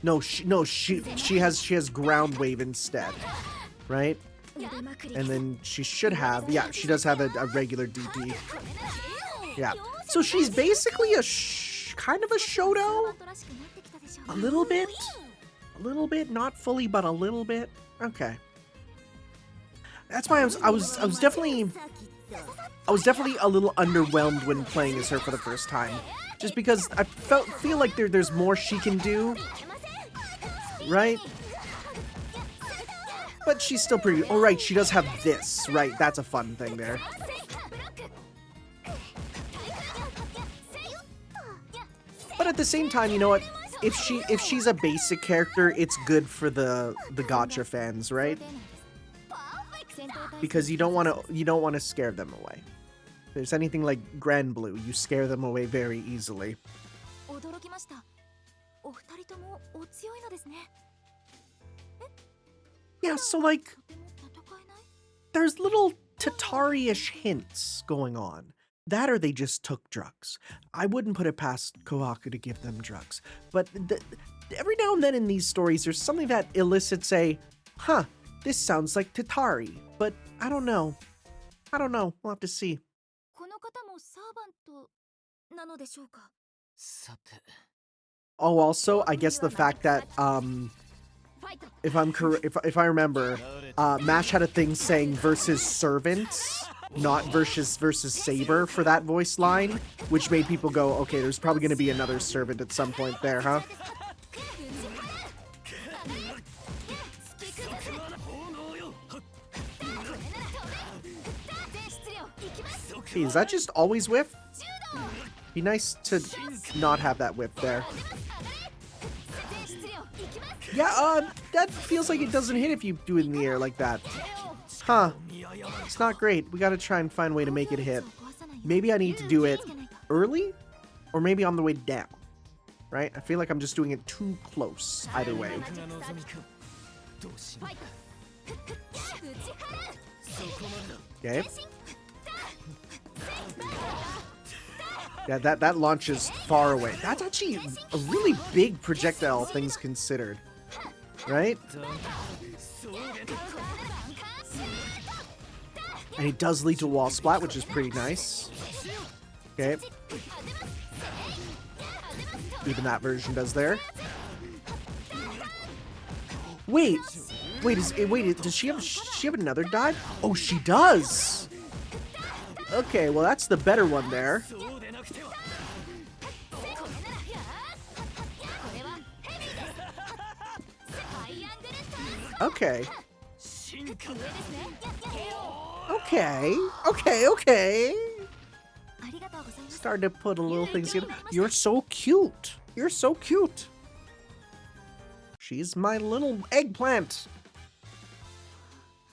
No, she has ground wave instead, right? And then she should have, yeah, she does have a regular DP. Yeah, so she's basically a kind of a Shoto. A little bit, not fully, but a little bit. Okay. That's why I was definitely a little underwhelmed when playing as her for the first time, just because I feel like there's more she can do, right? But she's still pretty. Oh, right, she does have this, right? That's a fun thing there. But at the same time, you know what? If she's a basic character, it's good for the gacha fans, right? Because you don't want to scare them away. If there's anything like Grand Blue, you scare them away very easily. 驚きました。お二人ともお強いのですね。Yeah, so like, there's little Tatari-ish hints going on. That or they just took drugs. I wouldn't put it past Kohaku to give them drugs. But every now and then in these stories, there's something that elicits a, huh, this sounds like Tatari. But I don't know. We'll have to see. この方もサーバントなのでしょうか。さて Oh, also, I guess the fact that, if I remember, MASH had a thing saying versus servants, not versus saber for that voice line, which made people go, okay, there's probably going to be another servant at some point there, huh? Hey, is that just always whiff? Be nice to not have that whiff there. Yeah, that feels like it doesn't hit if you do it in the air like that. Huh. It's not great. We gotta try and find a way to make it hit. Maybe I need to do it early, or maybe on the way down. Right? I feel like I'm just doing it too close, either way. Okay. Yeah, that launches far away. That's actually a really big projectile, things considered. Right? And it does lead to a wall splat, which is pretty nice. Okay. Even that version does there. Wait, does she have another dive? Oh, she does! Okay, well that's the better one there. Okay. Okay. Starting to put a little things in. You're so cute. You're so cute. She's my little eggplant.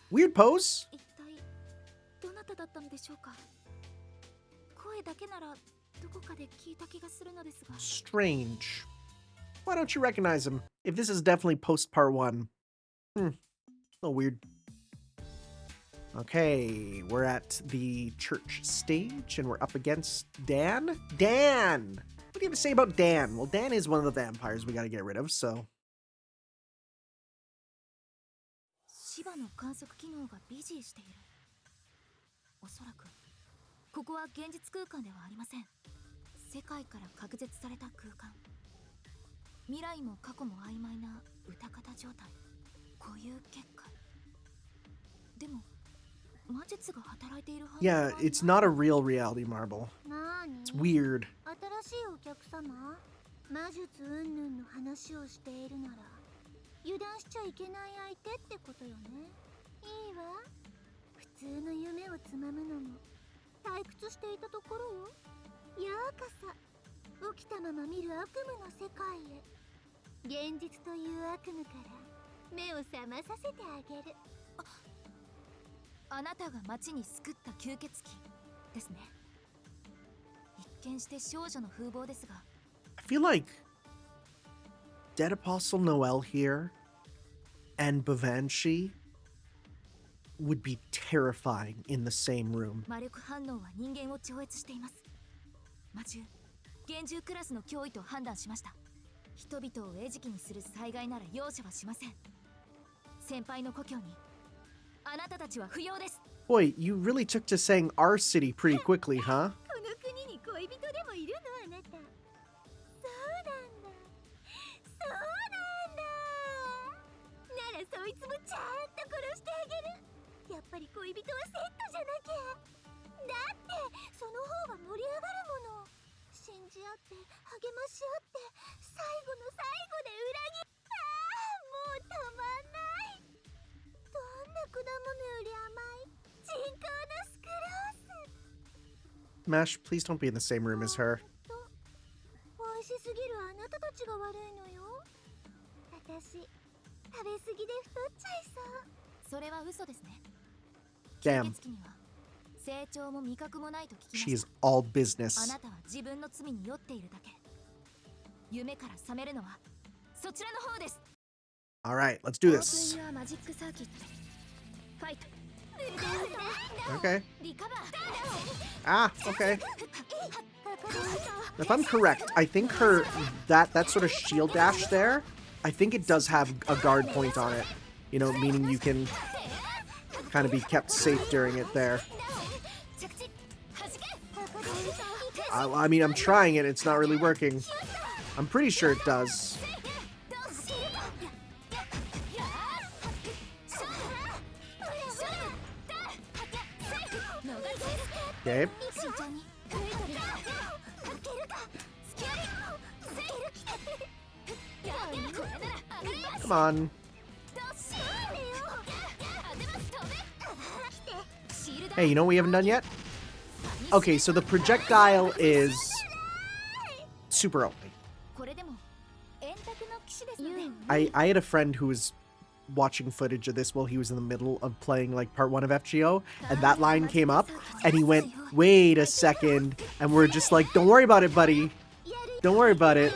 Weird pose. 一体どなただったのでしょうか。声だけならどこかで聞いた気がするのですが。 Strange. Why don't you recognize him? If this is definitely post part 1. A little weird. Okay, we're at the church stage and we're up against Dan. Dan! What do you have to say about Dan? Well, Dan is one of the vampires we gotta get rid of, so. 芝の観測機能がビジーしている。おそらくここは現実空間ではありません。世界から隔絶された空間。未来も過去も曖昧な歌方状態。こういう結果。でも魔術が働いているはず。Yeah, it's not a real reality marble. It's weird. 新しいお客様、魔術云々の話をしているなら油断しちゃいけない相手ってことよね。いいわ。普通の夢をつまむのも退屈していたところよ。ようこそ起きたまま見る悪夢の世界へ。現実という悪夢から目を覚まさせてあげる。あなたが街に救った吸血鬼ですね。一見して少女の風貌ですが。I feel like Dead Apostle Noel here and Bavanshi would be terrifying in the same room. 魔力反応は人間を超越しています。魔獣、幻獣クラスの脅威と判断しました。人々を餌食にする災害なら容赦はしません。先輩の故郷にあなたたちは不要です。 Boy, you really took to saying our city pretty quickly, huh? この国に恋人でもいるのあなた。そうなんだ。そうなんだ。ならそいつもちゃんと殺してあげる。やっぱり恋人はセットじゃなきゃ。だってその方が盛り上がるもの。信じ合って励まし合って最後の最後で裏切った。もうたまんない。どんな果物より甘い人工のスクロース。 Mash, please don't be in the same room as her. 美味しすぎるあなたたちが悪いのよ。私食べ過ぎで太っちゃいそう。それは嘘ですね。 Damn. 吸血鬼には成長も味覚もないと聞きま She し is た。 all あ business. なたは自分の罪に酔っているだけ。夢から覚めるのはそちらの方です。All right, let's do this. Okay. Ah, okay. If I'm correct, I think that sort of shield dash there, I think it does have a guard point on it. You know, meaning you can kind of be kept safe during it there. I mean, I'm trying it. It's not really working. I'm pretty sure it does. Okay. Come on. Hey, you know what we haven't done yet? Okay, so the projectile is super OP. I had a friend who was watching footage of this while he was in the middle of playing like part 1 of FGO, and that line came up and he went, wait a second, and we're just like, don't worry about it, buddy, don't worry about it,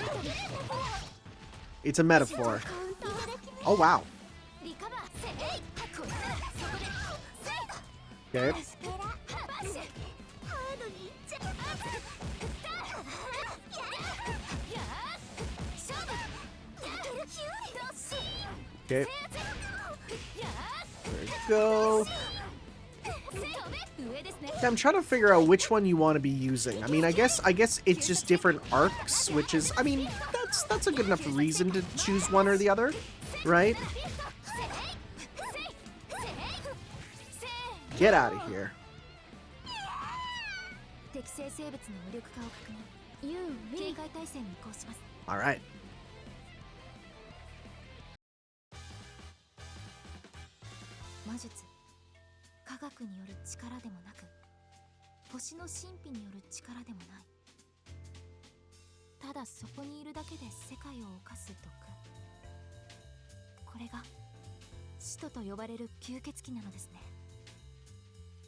it's a metaphor. Oh wow. Okay. Okay. There we go. Yeah, I'm trying to figure out which one you want to be using. I mean, I guess it's just different arcs, which is, I mean, that's a good enough reason to choose one or the other, right? Get out of here. All right.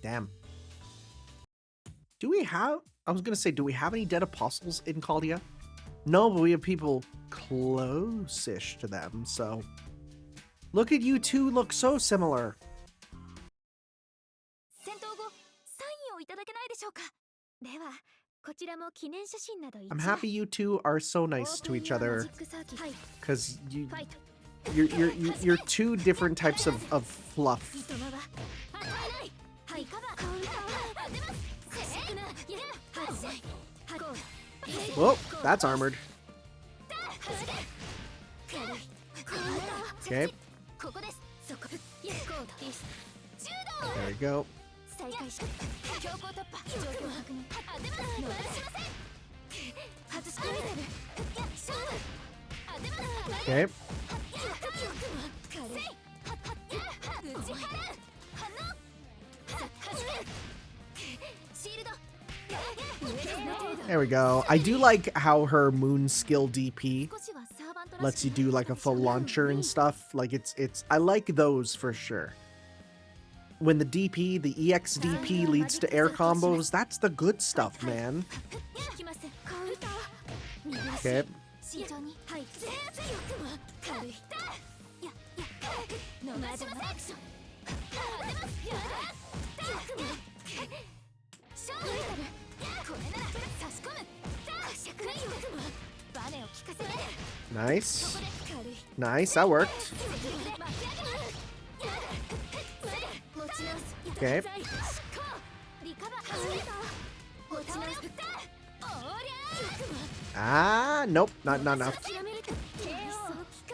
Damn. Do we have... I was gonna say, do we have any dead apostles in Caldia? No, but we have people close-ish to them, so... Look at you two look so similar. I'm happy you two are so nice to each other, because you're two different types of fluff. Whoa, that's armored. Okay. There we go. Okay. There we go. I do like how her moon skill DP lets you do like a full launcher and stuff. Like it's I like those for sure. When the DP, the EX DP leads to air combos, that's the good stuff, man. Okay. Nice. Nice, that worked. Okay. Ah, nope, not enough.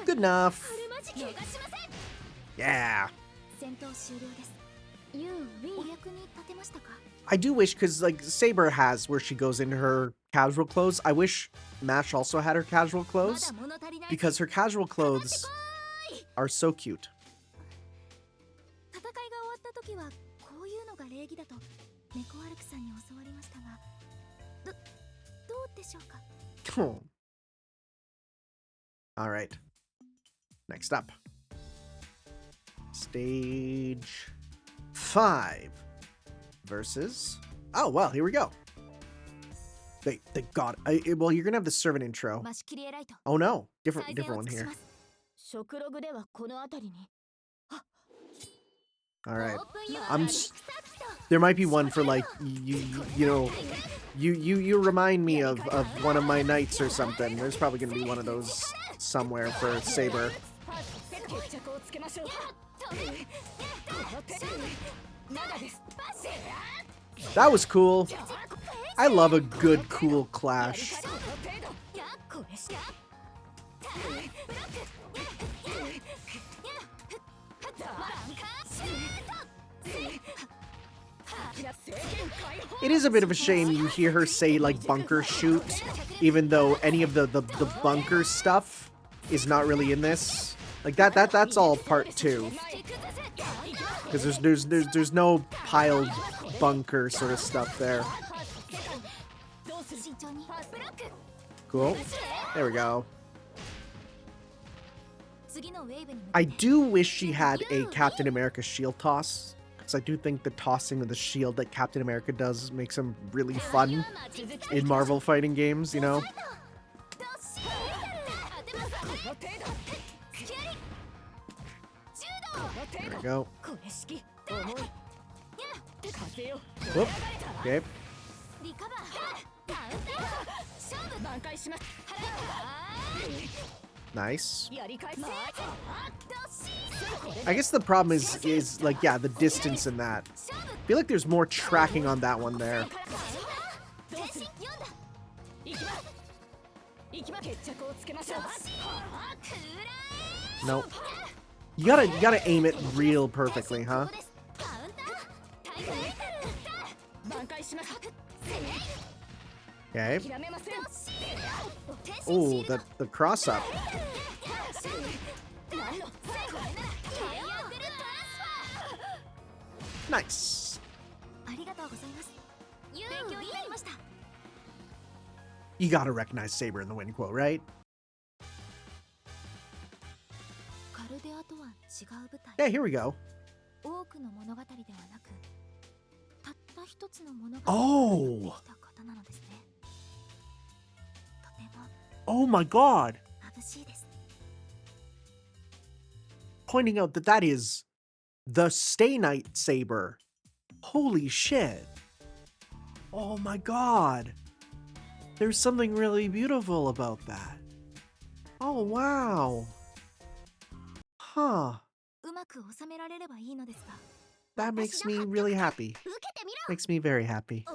Good enough. Yeah. I do wish, because like Saber has where she goes into her casual clothes. I wish Mash also had her casual clothes, because her casual clothes are so cute. Oh. All right. Next up. Stage 5 versus... Oh, well, here we go. They got it. Well, you're going to have the servant intro. Oh, no. Different one here. 食ログではこの辺りに。 All right. There might be one for like you know you remind me of one of my nights or something. There's probably gonna be one of those somewhere for Saber. That was cool. I love a good cool clash. It is a bit of a shame you hear her say like bunker shoot, even though any of the bunker stuff is not really in this. Like that's all part 2. Because there's no piled bunker sort of stuff there. Cool. There we go. I do wish she had a Captain America shield toss. Because I do think the tossing of the shield that Captain America does makes him really fun in Marvel fighting games, you know? There we go. Whoop. Okay. Nice. I guess the problem is like, yeah, the distance in that. I feel like there's more tracking on that one there. Nope. You gotta aim it real perfectly, huh? Okay. Oh, the cross up. Nice. You gotta recognize Saber in the win quote, right? Yeah, here we go. Oh! Oh my god! Pointing out that is the Stay Night Saber. Holy shit. Oh my god. There's something really beautiful about that. Oh wow. Huh. That makes me really happy. Makes me very happy.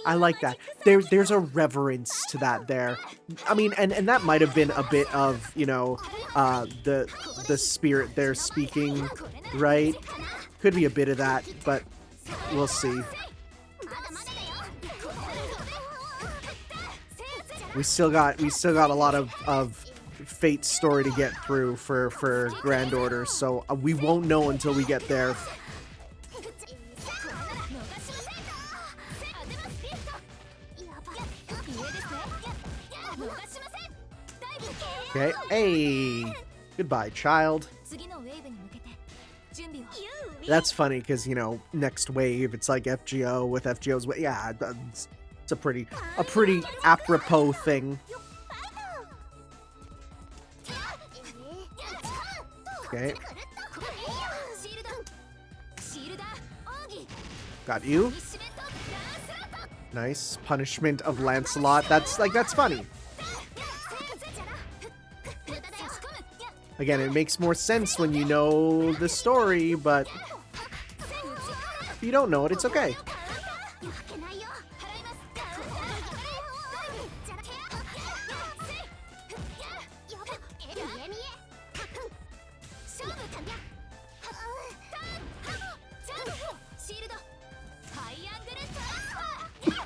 I like that. There's a reverence to that there. I mean, and that might have been a bit of, you know, the spirit they're speaking, right? Could be a bit of that, but we'll see. We still got a lot of Fate's story to get through for Grand Order, so we won't know until we get there. Okay, hey! Goodbye, child. That's funny, because, you know, next wave, it's like FGO with FGO's way. Yeah, it's a pretty apropos thing. Okay. Got you. Nice. Punishment of Lancelot. That's funny. Again, it makes more sense when you know the story, but if you don't know it, it's okay.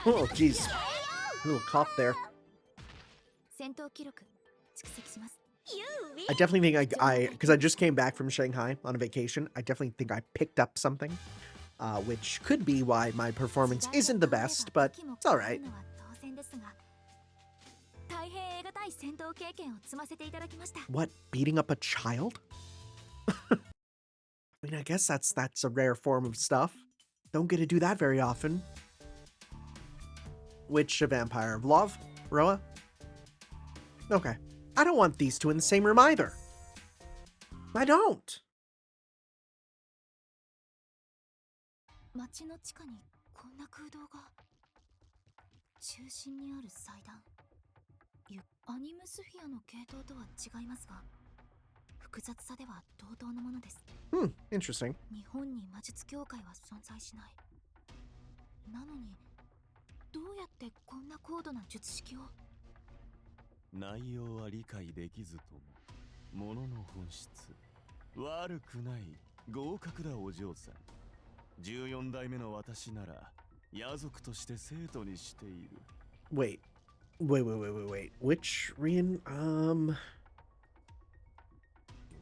Oh, jeez. A little cough there. I definitely think because I just came back from Shanghai on a vacation, I definitely think I picked up something, which could be why my performance isn't the best, but it's alright. What, beating up a child? I mean, I guess that's a rare form of stuff. Don't get to do that very often. Which, a vampire of love? Roa? Okay. I don't want these two in the same room either. I don't. 街の地下にこんな空洞が。中心にある祭壇。アニムスフィアの系統とは違いますが、複雑さでは同等のものです。Interesting. 日本に魔術協会は存在しない。なのに、どうやってこんな高度な術式を。内容は理解できずとも、ものの本質。悪くない、合格だお嬢さん。14代目の私なら、野族として生徒にしている。Wait. Which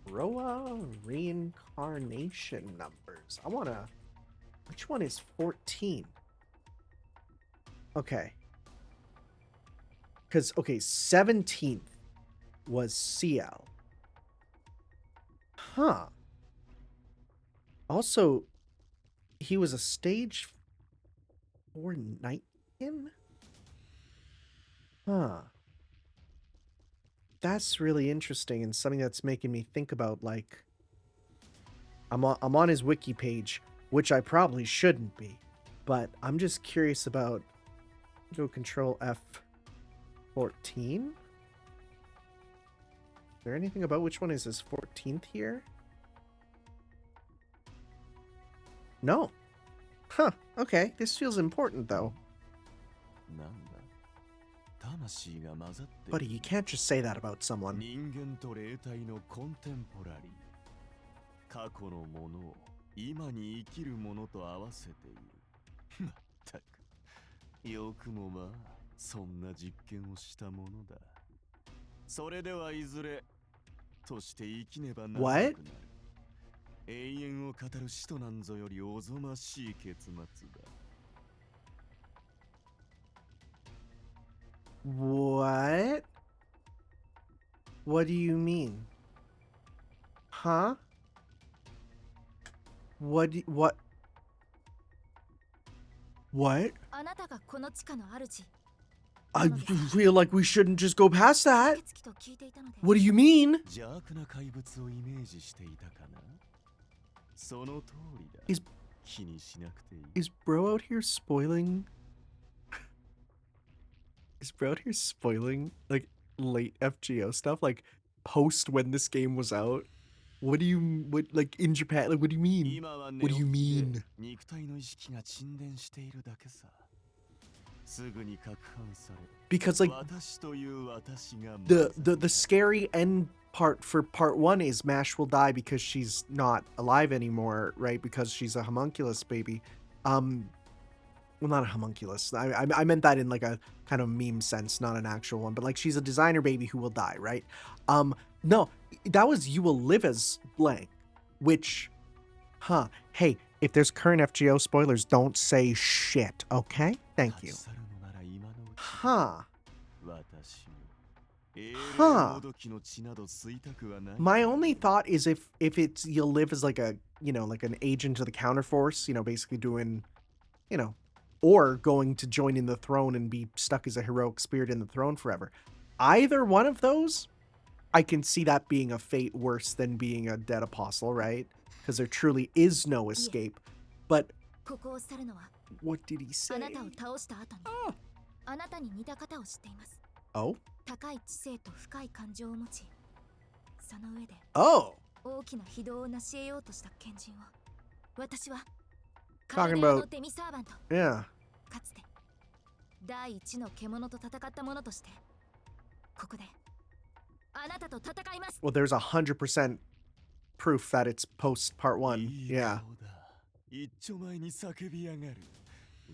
Roa reincarnation numbers. I wanna. Which one is 14? Okay. Because, okay, 17th was CL. Huh. Also, he was a stage 4 Nightkin? Huh. That's really interesting and something that's making me think about, like, I'm on his wiki page, which I probably shouldn't be, but I'm just curious about. Go Control F14. Is there anything about which one is his 14th here? No. Huh. Okay. This feels important, though. Buddy, you can't just say that about someone. 人間と霊体のコンテンポラリー。過去のものを今に生きるものと合わせている。まったく。よくもまあ、そんな実験をしたものだ。それではいずれ、として生きねばならなくなる。永遠を語る使徒なんぞよりおぞましい結末だ。What? What do you mean? Huh? What? What? あなたがこの地下の主。I feel like we shouldn't just go past that. 月々と聞いていたので。What do you mean? 邪悪な怪物をイメージしていたかな。その通りだ。気にしなくていい。Is bro out here spoiling? Is bro out here spoiling like late FGO stuff, like post when this game was out? What like in Japan? Like what do you mean? What do you mean? 肉体の意識が沈殿しているだけさ。すぐに攪拌され。Because like 私という私が the scary end part for part 1 is Mash will die because she's not alive anymore, right? Because she's a homunculus baby. Well, not a homunculus. I meant that in like a kind of meme sense, not an actual one. But like she's a designer baby who will die, right? No, that was You Will Live as blank. Which, hey, if there's current FGO spoilers, don't say shit, okay? Thank you. My only thought is if it's You'll Live as like a, like an agent of the counterforce, basically doing, or going to join in the throne and be stuck as a heroic spirit in the throne forever. Either one of those, I can see that being a fate worse than being a dead apostle, right? Because there truly is no escape. But what did he say? Oh? Oh! Talking about, yeah. Well, there's 100% proof that it's post part 1. Yeah. 一丁前に叫び上がる。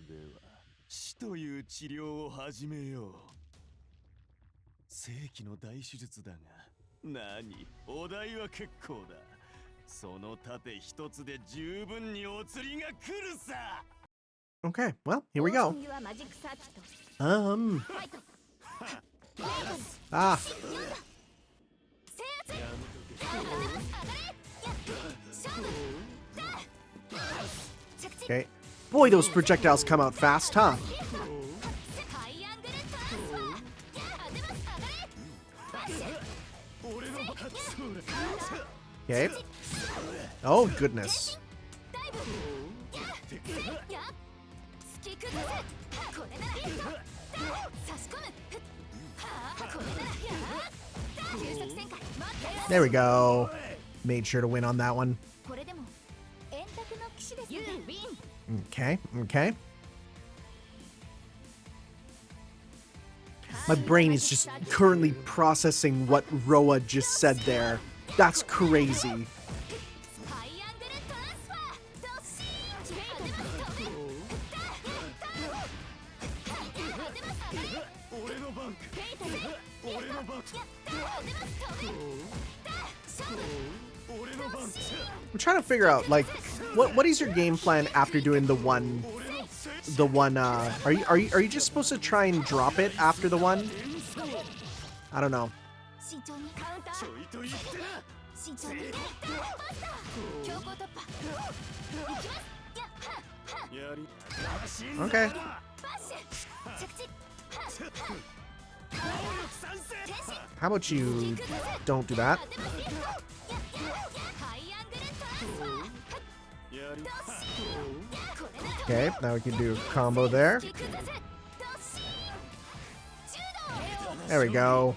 では、死という治療を始めよう。世紀の大手術だが、何？お題は結構だ。その盾一つで十分にお釣りが来るさ。Okay, well, here we go. Ah. Okay. Boy, those projectiles come out fast, huh? Okay. Oh, goodness. There we go. Made sure to win on that one. Okay, okay. My brain is just currently processing what Roa just said there. That's crazy. I'm trying to figure out, like, what is your game plan after doing the one are you just supposed to try and drop it after the one? I don't know. Okay. How about you don't do that? Okay, now we can do a combo there. There we go.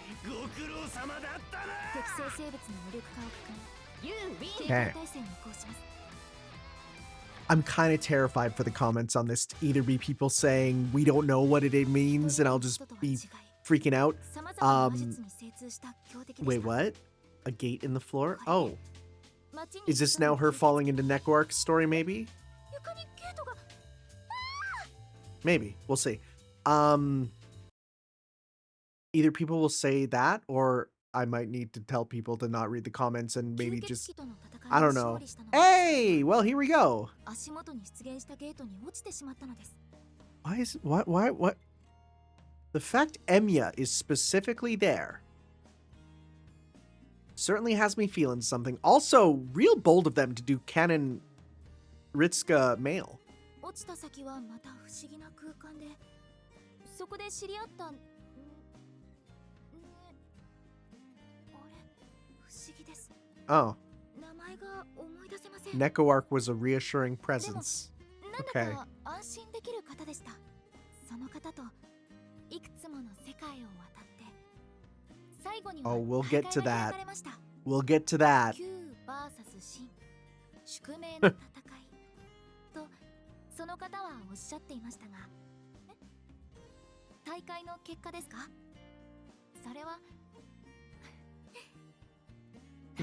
Okay. I'm kind of terrified for the comments on this to either be people saying we don't know what it means and I'll just be freaking out. Wait, what? A gate in the floor? Oh. Is this now her falling into Neco-Arc's story, maybe? Maybe. We'll see. Either people will say that, or I might need to tell people to not read the comments and maybe just... I don't know. Hey! Well, here we go. Why is... What? The fact Emiya is specifically there certainly has me feeling something. Also, real bold of them to do canon Ritsuka male. Oh. Neco-Arc was a reassuring presence. Okay. Oh, we'll get to that. We'll get to that.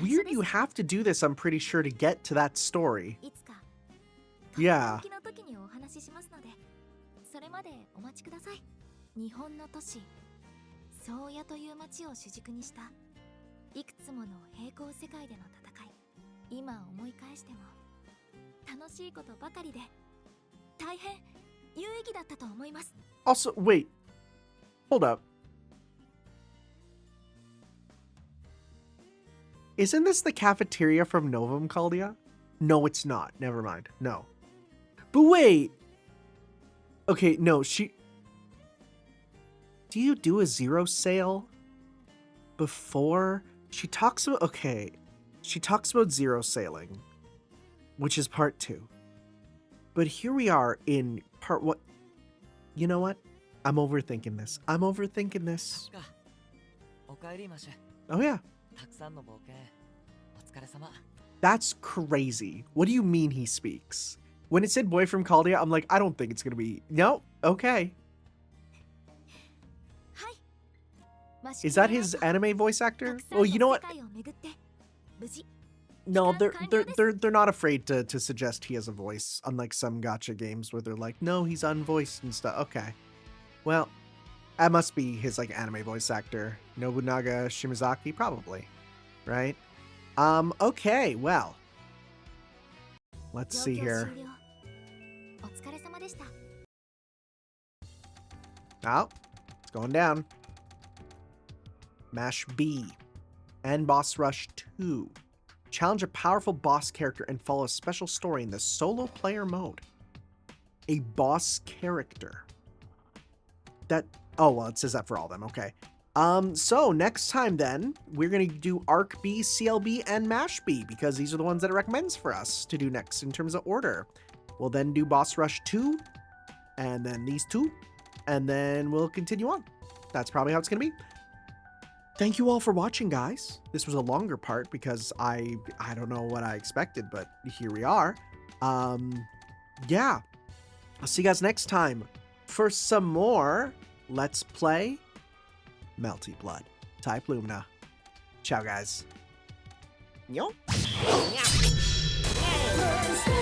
Weird you have to do this, I'm pretty sure, to get to that story. Yeah. Also, wait. Hold up. Isn't this the cafeteria from Novum Caldia? No, it's not. Never mind. No. But wait. Okay, no, do you do a zero sale before? She talks about... Okay. She talks about zero sailing, which is part 2. But here we are in part 1. You know what? I'm overthinking this. Oh, yeah. That's crazy. What do you mean he speaks? When it said boy from Caldia, I'm like, I don't think it's gonna be... No? Okay. Is that his anime voice actor? Well, you know what? No, they're not afraid to suggest he has a voice, unlike some gacha games where they're like, no, he's unvoiced and stuff. Okay. Well, that must be his like anime voice actor. Nobunaga Shimazaki, probably. Right? Okay, well. Let's see here. Oh, it's going down. Mash B. And Boss Rush 2. Challenge a powerful boss character and follow a special story in the solo player mode. A boss character. Oh, well, it says that for all of them. Okay. So next time then, we're gonna do Arc B, CLB, and Mash B, because these are the ones that it recommends for us to do next in terms of order. We'll then do Boss Rush 2, and then these two, and then we'll continue on. That's probably how it's gonna be. Thank you all for watching, guys. This was a longer part because I don't know what I expected, but here we are. Yeah. I'll see you guys next time for some more Let's Play Melty Blood. Type Lumina. Ciao, guys. Yo. Stay